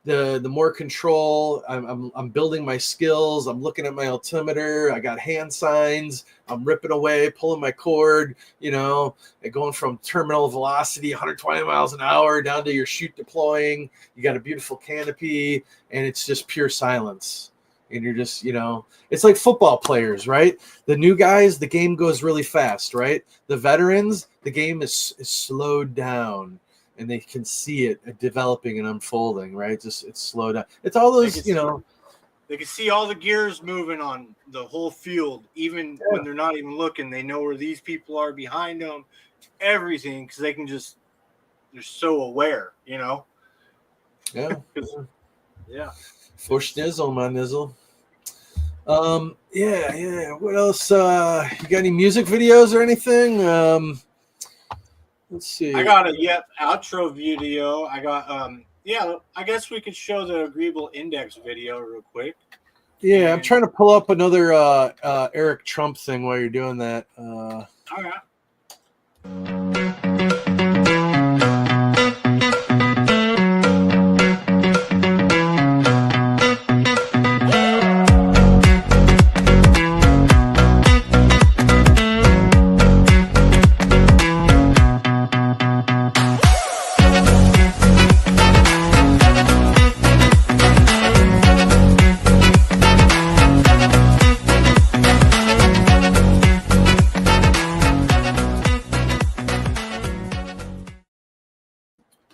the more control. I'm building my skills. I'm looking at my altimeter. I got hand signs. I'm ripping away, pulling my cord, and going from terminal velocity, 120 miles an hour, down to your chute deploying. You got a beautiful canopy, and it's just pure silence. And you're just, it's like football players, right? The new guys, the game goes really fast, right? The veterans, the game is slowed down, and they can see it developing and unfolding, right? It's slowed down. It's all those, They can see all the gears moving on the whole field, even when they're not even looking. They know where these people are behind them, everything, because they can they're so aware, Yeah. Yeah. For schnizzle, my nizzle. Yeah. What else? You got any music videos or anything? Let's see. I got a outro video. I got Yeah, I guess we could show the agreeable index video real quick. Yeah, I'm trying to pull up another Eric Trump thing while you're doing that. All right.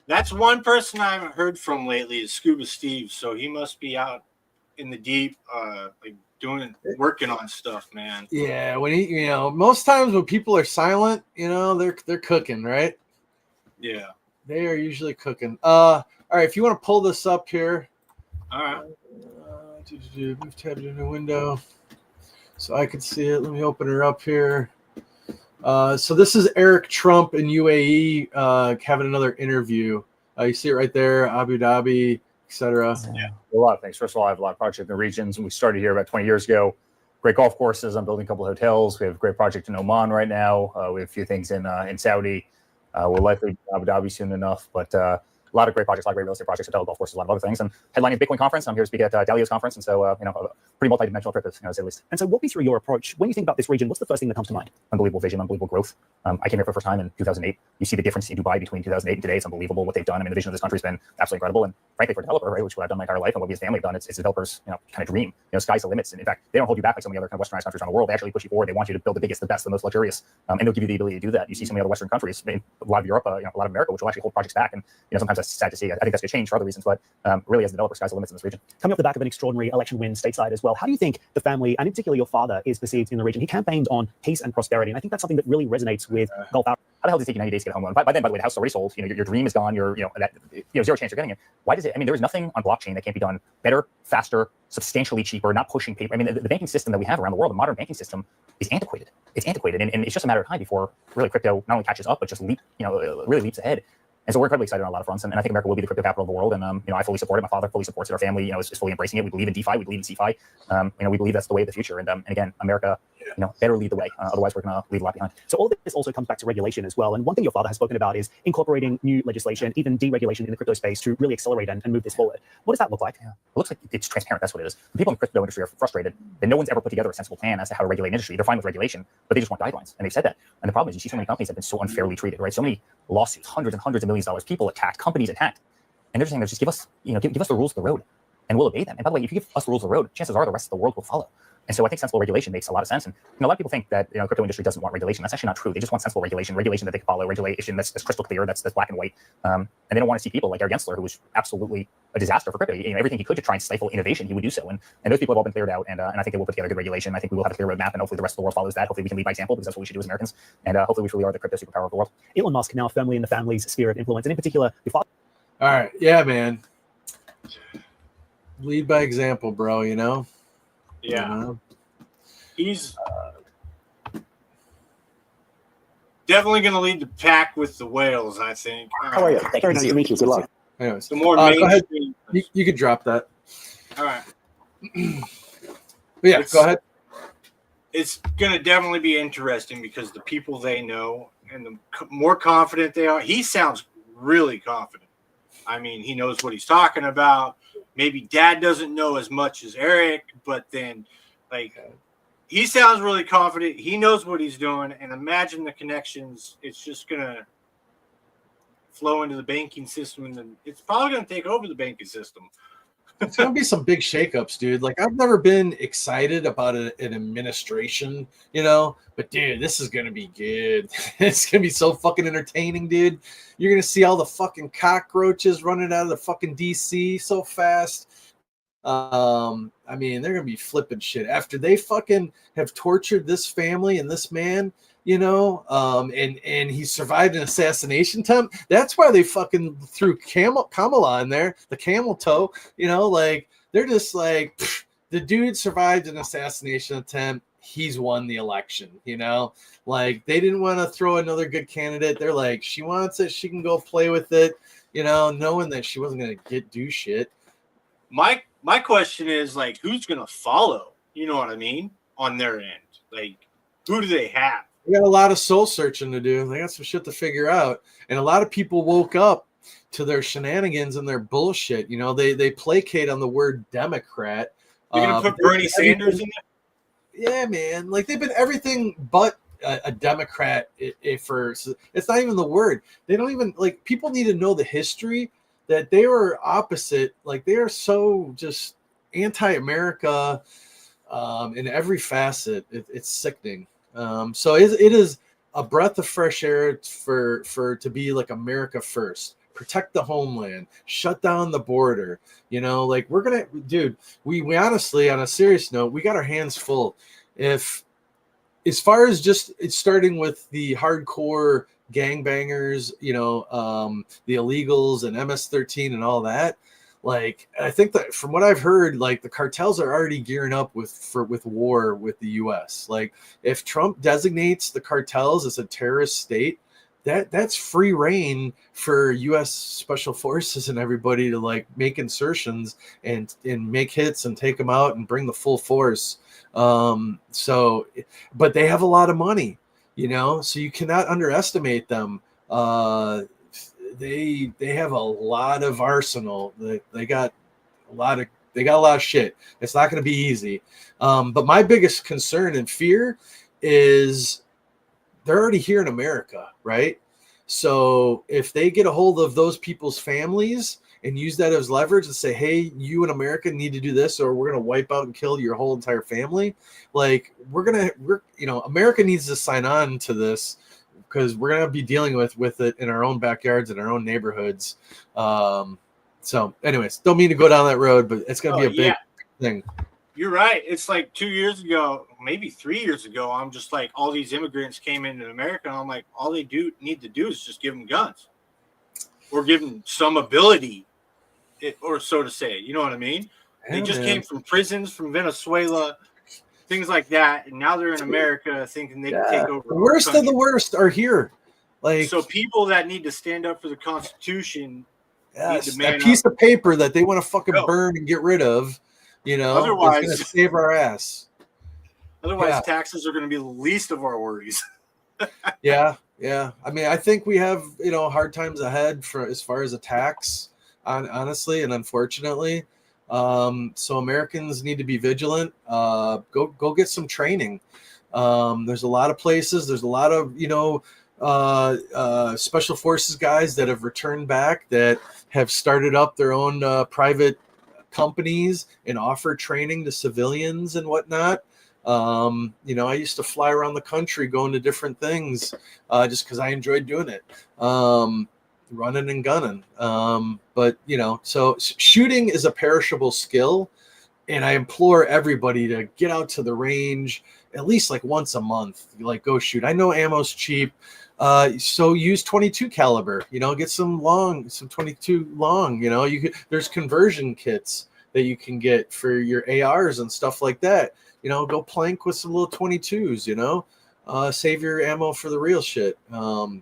That's one person I haven't heard from lately is Scuba Steve. So he must be out in the deep, like working on stuff, man. Yeah, when he, most times when people are silent, they're cooking, right? Yeah, they are usually cooking. All right, if you want to pull this up here, all right. Move tab to the window so I can see it. Let me open her up here. So this is Eric Trump in UAE having another interview. You see it right there, Abu Dhabi, etc. Yeah, a lot of things. First of all, I have a lot of projects in the regions. We started here about 20 years ago. Great golf courses. I'm building a couple of hotels. We have a great project in Oman right now. We have a few things in Saudi. We'll likely be in Abu Dhabi soon enough. But a lot of great projects, a lot of great real estate projects, hotel, golf courses, a lot of other things. And headlining Bitcoin conference. I'm here to speak at DYOR's conference. And so, a pretty multi-dimensional crypto, to say the least. And so walk me through your approach. When you think about this region, what's the first thing that comes to mind? Unbelievable vision, unbelievable growth. I came here for the first time in 2008. You see the difference in Dubai between 2008 and today. It's unbelievable what they've done. I mean, the vision of this country has been absolutely incredible. And frankly, for a developer, right, which is what I've done my entire life and what we as a family have done, it's a developer's kind of dream. Sky's the limits. And in fact, they don't hold you back like some of the other kind of westernized countries around the world. They actually push you forward. They want you to build the biggest, the best, the most luxurious, and they'll give you the ability to do that. You see some of the other Western countries, a lot of Europe, a lot of America, which will actually hold projects back. And sometimes that's sad to see. I think that's going to change for other reasons, but really, as a developer, sky's the limits in this region. Coming off the back of an extraordinary election win stateside as well, how do you think the family, and in particular your father, is perceived in the region? He campaigned on peace and prosperity, and I think that's something that really resonates with Gulf Arab. How the hell does it take you 90 days to get a home loan? By then, by the way, the house is already sold. Your dream is gone. You're, zero chance you're getting it. Why does it? I mean, there is nothing on blockchain that can't be done better, faster, substantially cheaper, not pushing paper. I mean, the banking system that we have around the world, the modern banking system, is antiquated. It's antiquated, and it's just a matter of time before really crypto not only catches up, but just really leaps ahead. And so we're incredibly excited on a lot of fronts, and I think America will be the crypto capital of the world. And I fully support it. My father fully supports it. Our family, is fully embracing it. We believe in DeFi. We believe in CeFi. We believe that's the way of the future. And again, America, better lead the way. Otherwise, we're going to leave a lot behind. So all this also comes back to regulation as well. And one thing your father has spoken about is incorporating new legislation, even deregulation in the crypto space, to really accelerate and move this forward. What does that look like? Yeah. It looks like it's transparent. That's what it is. The people in the crypto industry are frustrated that no one's ever put together a sensible plan as to how to regulate an industry. They're fine with regulation, but they just want guidelines. And they've said that. And the problem is you see so many companies have been so unfairly treated, right? So many lawsuits, hundreds and hundreds of millions of dollars, people attacked, companies attacked. And they're just saying, just give us, give us the rules of the road and we'll obey them. And by the way, if you give us the rules of the road, chances are the rest of the world will follow. And so I think sensible regulation makes a lot of sense. And a lot of people think that the crypto industry doesn't want regulation. That's actually not true. They just want sensible regulation that they can follow, regulation that's crystal clear, that's black and white. And they don't want to see people like Gary Gensler, who was absolutely a disaster for crypto. Everything he could to try and stifle innovation, he would do so. And those people have all been cleared out. And I think they will put together good regulation. I think we will have a clear roadmap, and hopefully the rest of the world follows that. Hopefully we can lead by example, because that's what we should do as Americans. And hopefully we truly are the crypto superpower of the world. Elon Musk now firmly in the family's sphere of influence, and in particular, your father. All right, yeah, man. Lead by example, bro. Yeah. He's definitely going to lead the pack with the whales, I think. How are you? Very nice to meet you. Good luck. Anyways, the more go ahead. mainstream. You can drop that. All right. Yeah, go ahead. It's going to definitely be interesting because the people they know and the more confident they are, he sounds really confident. I mean, he knows what he's talking about. Maybe dad doesn't know as much as Eric, but then he sounds really confident. He knows what he's doing. And imagine the connections. It's just going to flow into the banking system. And then it's probably going to take over the banking system. It's going to be some big shakeups, dude. Like, I've never been excited about an administration, but dude, this is going to be good. It's going to be so fucking entertaining, dude. You're going to see all the fucking cockroaches running out of the fucking DC so fast. I mean, they're going to be flipping shit after they fucking have tortured this family and this man, and he survived an assassination attempt. That's why they fucking threw Kamala in there, the camel toe, they're just like, the dude survived an assassination attempt. He's won the election, they didn't want to throw another good candidate. They're like, she wants it. She can go play with it. you know, knowing that she wasn't going to do shit. My question is, like, who's going to follow? You know what I mean? On their end. Like, who do they have? They got a lot of soul searching to do. They got some shit to figure out. And a lot of people woke up to their shenanigans and their bullshit. You know, they placate on the word Democrat. You're going to put Bernie Sanders in there? Yeah, man. Like, they've been everything but a Democrat for, it's not even the word. They don't even, like, people need to know the history that they were opposite. Like, they are so just anti-America in every facet. It's sickening. So it is a breath of fresh air for to be like America first. Protect the homeland, shut down the border. You know, like, we're gonna, dude. We honestly, on a serious note, we got our hands full. If, as far as just it's starting with the hardcore gangbangers, you know, the illegals and MS-13 and all that. Like, I think that from what I've heard, like, the cartels are already gearing up with war with the U.S. Like, if Trump designates the cartels as a terrorist state, that's free reign for U.S. special forces and everybody to, like, make insertions and make hits and take them out and bring the full force. So, but they have a lot of money, you know, so you cannot underestimate them. They have a lot of arsenal. They got a lot of shit. It's not going to be easy. But my biggest concern and fear is they're already here in America, right? So if they get a hold of those people's families and use that as leverage and say, hey, you in America need to do this, or we're going to wipe out and kill your whole entire family. Like, America needs to sign on to this, because we're going to be dealing with it in our own backyards, in our own neighborhoods. So anyways, don't mean to go down that road, but it's going to be a big thing. You're right. It's like 2 years ago, maybe 3 years ago, I'm just like, all these immigrants came into America, and I'm like, all they need to do is just give them guns or give them some ability, or so to say. You know what I mean? Yeah, they just came from prisons, from Venezuela, things like that, and now they're in America thinking they can take over. The worst of the worst are here. Like, so people that need to stand up for the Constitution, yes, need to man that piece up. of paper that they want to fucking burn and get rid of, you know, Otherwise, it's going to save our ass. Otherwise, taxes are going to be the least of our worries. Yeah. I mean, I think we have, you know, hard times ahead for as far as a tax, honestly and unfortunately. So Americans need to be vigilant. Go get some training. There's a lot of places. There's a lot of, you know, special forces guys that have returned back that have started up their own private companies and offer training to civilians and whatnot. You know, I used to fly around the country going to different things just because I enjoyed doing it. Running and gunning. But, you know, so shooting is a perishable skill, and I implore everybody to get out to the range at least like once a month. Like, go shoot. I know ammo's cheap, so use 22 caliber. You know, get some 22 long. You know, there's conversion kits that you can get for your ARs and stuff like that. You know, go plank with some little 22s. You know, save your ammo for the real shit.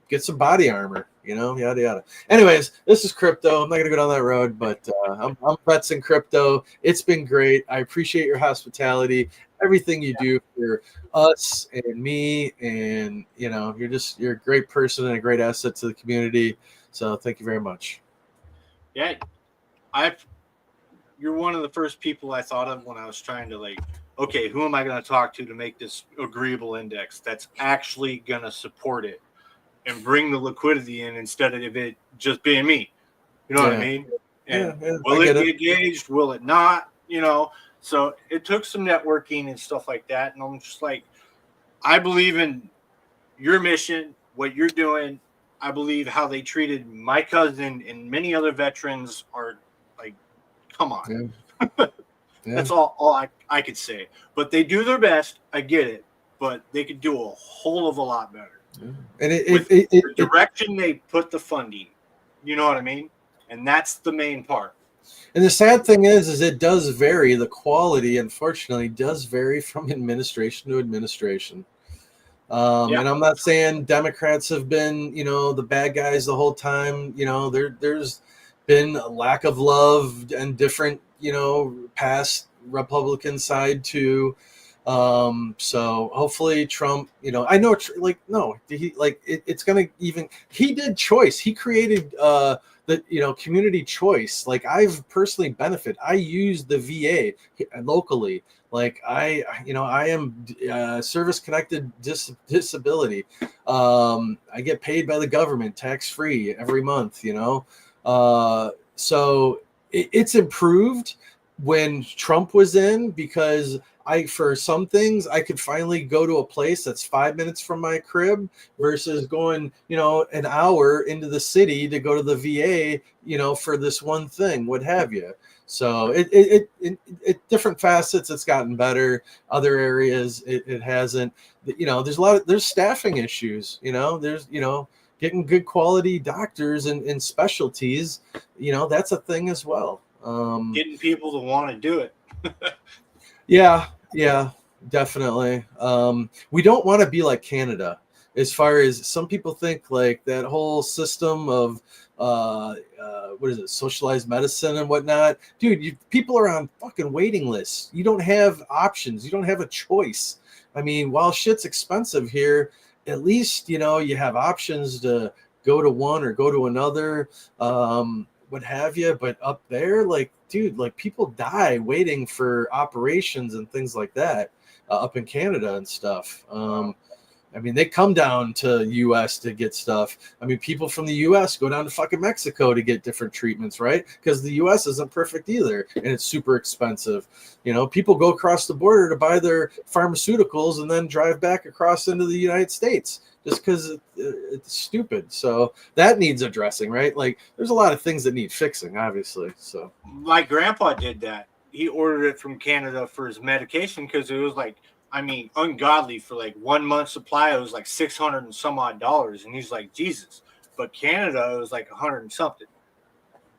Get some body armor. You know, yada yada. Anyways, this is crypto. I'm not gonna go down that road, but I'm Vets in Crypto. It's been great. I appreciate your hospitality, everything you do for us and me, and you know, you're a great person and a great asset to the community. So thank you very much. Yeah, you're one of the first people I thought of when I was trying to, like, okay, who am I going to talk to make this agreeable index that's actually going to support it and bring the liquidity in instead of it just being me. You know what I mean? And will it be engaged? Will it not? You know, so it took some networking and stuff like that. And I'm just like, I believe in your mission, what you're doing. I believe how they treated my cousin and many other veterans are like, come on. Yeah. That's all I could say. But they do their best. I get it. But they could do a whole of a lot better. And the direction they put the funding, you know what I mean? And that's the main part. And the sad thing is it does vary. The quality, unfortunately, does vary from administration to administration. And I'm not saying Democrats have been, you know, the bad guys the whole time. You know, there's been a lack of love and different, you know, past Republican side too. So hopefully Trump, you know, I know it's gonna even, he did choice. He created the, you know, community choice. Like I've personally benefited. I use the VA locally. Like I am service connected disability. I get paid by the government tax free every month, you know. So it's improved when Trump was in, because for some things I could finally go to a place that's 5 minutes from my crib versus going, you know, an hour into the city to go to the VA, you know, for this one thing, what have you. So it different facets, it's gotten better. Other areas it hasn't. You know, there's staffing issues, you know, there's, you know, getting good quality doctors in specialties, you know, that's a thing as well. Getting people to want to do it. Yeah, definitely. We don't want to be like Canada, as far as some people think, like that whole system of what is it, socialized medicine and whatnot. Dude, people are on fucking waiting lists. You don't have options. You don't have a choice. I mean, while shit's expensive here, at least, you know, you have options to go to one or go to another, what have you. But up there, like, dude, like people die waiting for operations and things like that up in Canada and stuff. I mean, they come down to US to get stuff. I mean, people from the US go down to fucking Mexico to get different treatments, right? Because the US isn't perfect either, and it's super expensive. You know, people go across the border to buy their pharmaceuticals and then drive back across into the United States just because it's stupid. So that needs addressing, right? Like, there's a lot of things that need fixing, obviously. So my grandpa did that. He ordered it from Canada for his medication because it was like, I mean, ungodly for like 1 month supply. It was like $600 and some odd. And he's like, Jesus. But Canada, it was like 100 and something,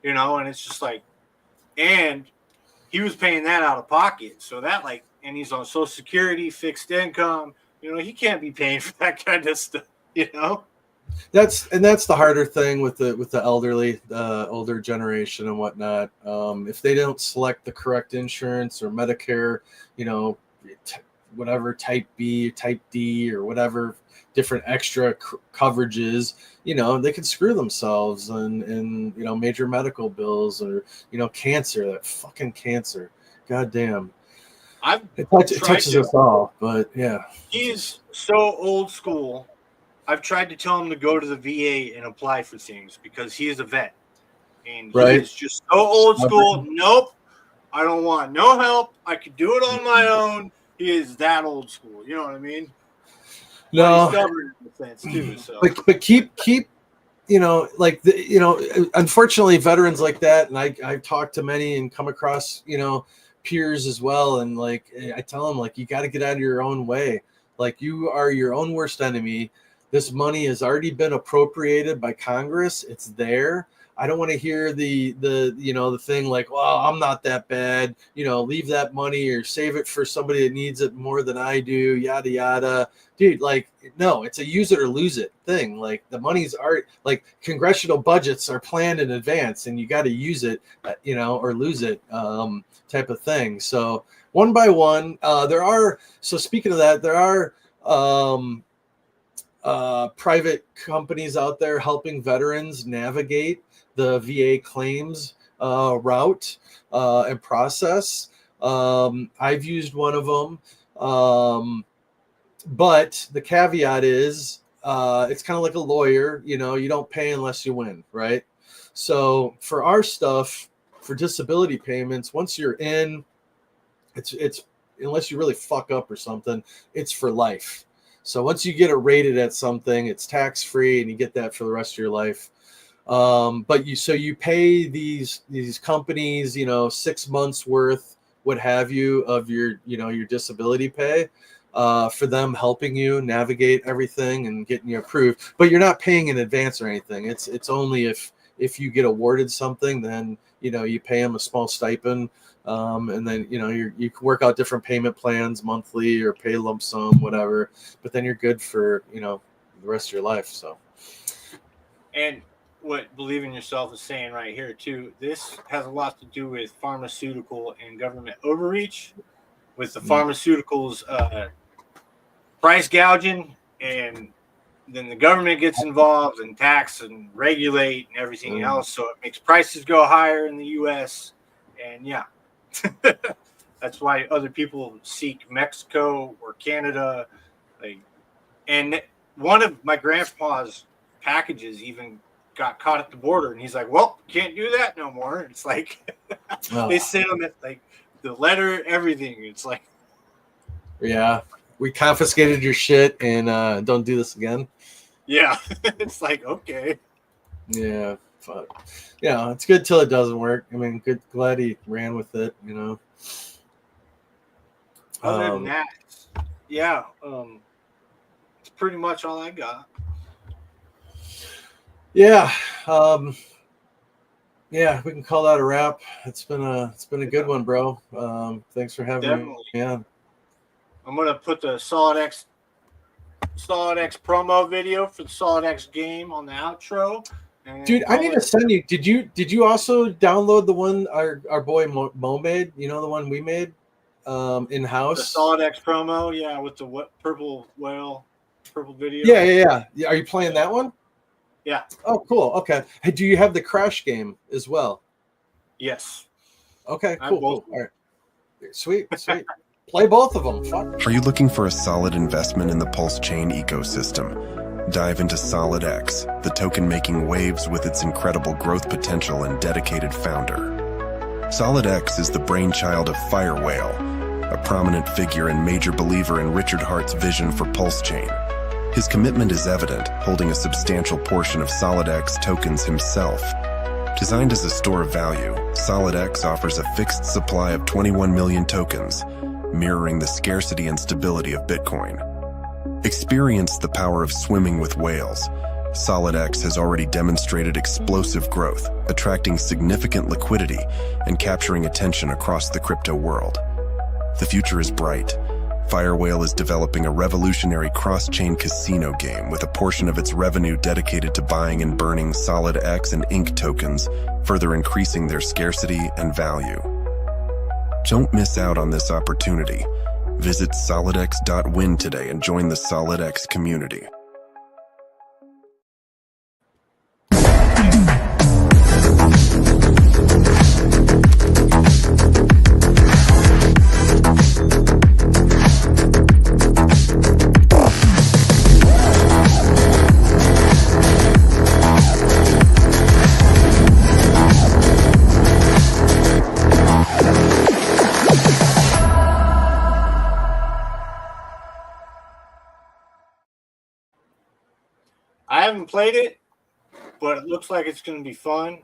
you know, and it's just like, and he was paying that out of pocket. So that, like, and he's on Social Security, fixed income, you know, he can't be paying for that kind of stuff, you know? That's the harder thing with the elderly, older generation and whatnot. If they don't select the correct insurance or Medicare, you know, whatever type B, type D, or whatever different extra coverages, you know, they could screw themselves and you know, major medical bills, or, you know, cancer, that fucking cancer. God damn. It touches us all, but yeah. He's so old school. I've tried to tell him to go to the VA and apply for things because he is a vet. And he is just so old school. Nope. I don't want no help. I could do it on my own. He is that old school. You know what I mean? No. He's stubborn in a sense too. So. But keep you know, like you know, unfortunately, veterans like that, and I've talked to many and come across, you know, peers as well, and like I tell them, like, you got to get out of your own way. Like, you are your own worst enemy. This money has already been appropriated by Congress. It's there. I don't want to hear the you know, the thing like, well, I'm not that bad, you know, leave that money or save it for somebody that needs it more than I do, yada yada. Dude, like, no, it's a use it or lose it thing. Like, the money's like, congressional budgets are planned in advance, and you got to use it, you know, or lose it, type of thing. So one by one, so speaking of that, there are private companies out there helping veterans navigate the VA claims route and process. I've used one of them, but the caveat is it's kind of like a lawyer. You know, you don't pay unless you win, right? So for our stuff, for disability payments, once you're in, it's unless you really fuck up or something, it's for life. So once you get it rated at something, it's tax free, and you get that for the rest of your life. But you pay these companies, you know, 6 months worth, what have you, of your, you know, your disability pay, for them helping you navigate everything and getting you approved. But you're not paying in advance or anything. It's only if if you get awarded something, then you pay them a small stipend, and then you can work out different payment plans, monthly or pay lump sum, whatever. But then you're good for the rest of your life. So, and what Believe in Yourself is saying right here too, this has a lot to do with pharmaceutical and government overreach, with the pharmaceuticals price gouging, and then the government gets involved and tax and regulate and everything else, so it makes prices go higher in the US. And that's why other people seek Mexico or Canada. And one of my grandpa's packages even got caught at the border, and he's like, well, can't do that no more. It's like they sent him the letter, everything. It's like, yeah, we confiscated your shit and don't do this again. Yeah. It's like, okay. Yeah, but it's good till it doesn't work. I mean, glad he ran with it, Other than that, it's pretty much all I got. Yeah, we can call that a wrap. It's been a good one, bro. Thanks for having me on. I'm gonna put the Solid X promo video for the Solid X game on the outro. Dude, I need to send you. Did you also download the one our boy Mo made? The one we made in house. The Solid X promo, yeah, with the purple video. Yeah. Are you playing that one? Yeah. Oh, cool. Okay. Hey, do you have the Crash game as well? Yes. Okay. Cool. All right. Sweet. Play both of them. Fuck. Are you looking for a solid investment in the Pulsechain ecosystem? Dive into Solid X, the token making waves with its incredible growth potential and dedicated founder. Solid X is the brainchild of Firewhale, a prominent figure and major believer in Richard Hart's vision for Pulsechain. His commitment is evident, holding a substantial portion of Solid X tokens himself. Designed as a store of value, Solid X offers a fixed supply of 21 million tokens, mirroring the scarcity and stability of Bitcoin. Experience the power of swimming with whales. Solid X has already demonstrated explosive growth, attracting significant liquidity and capturing attention across the crypto world. The future is bright. Firewhale is developing a revolutionary cross-chain casino game with a portion of its revenue dedicated to buying and burning Solid X and Ink tokens, further increasing their scarcity and value. Don't miss out on this opportunity. Visit solidx.win today and join the Solid X community. I haven't played it, but it looks like it's going to be fun.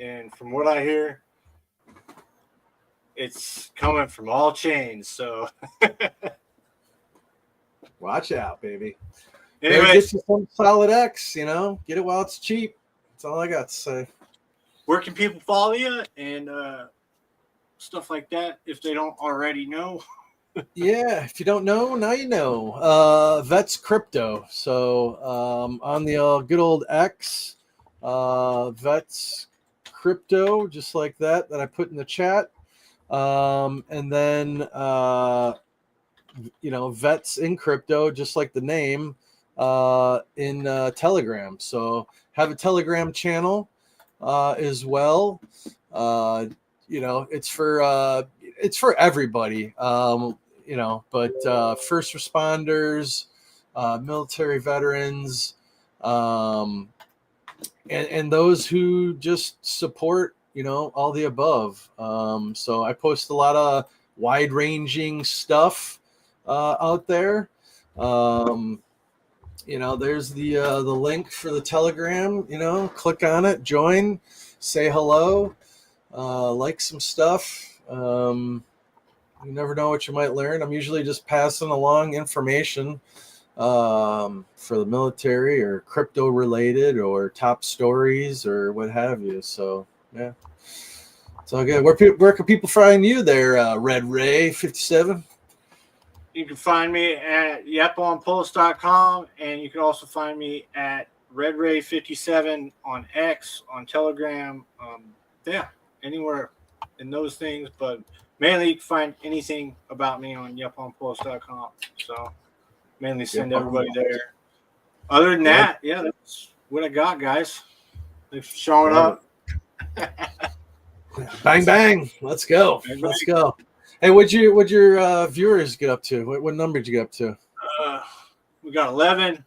And from what I hear, it's coming from all chains. So watch out, baby. Anyway, get you some Solid X, get it while it's cheap. That's all I got to say. Where can people follow you and stuff like that if they don't already know? Yeah, if you don't know, now you know. Vets Crypto. So on the good old X, Vets Crypto, just like that I put in the chat. And then Vets in Crypto, just like the name, in Telegram. So have a Telegram channel as well. It's for everybody. But first responders, military veterans, and those who just support, all the above. So I post a lot of wide-ranging stuff out there. There's the link for the Telegram. Click on it, join, say hello, like some stuff. You never know what you might learn. I'm usually just passing along information. for the military or crypto related or top stories or what have you. So yeah, it's all good. Where can people find you there, Red Ray 57? You can find me at yeponpulse.com, and you can also find me at redray57 on X, on Telegram. Yeah, anywhere in those things, but mainly you can find anything about me on yeponpulse.com. So mainly send everybody there. Other than that, yeah, that's what I got, guys. Thanks for showing up. Bang bang, let's go. Let's go. Hey, what'd your viewers get up to? What number did you get up to? We got 11.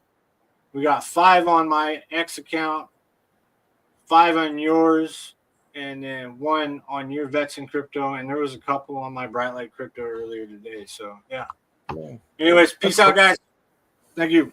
We got 5 on my X account, 5 on yours, and then 1 on your Vets in Crypto. And there was a couple on my Bright Light Crypto earlier today. So yeah. Anyways, peace out, guys. Thank you.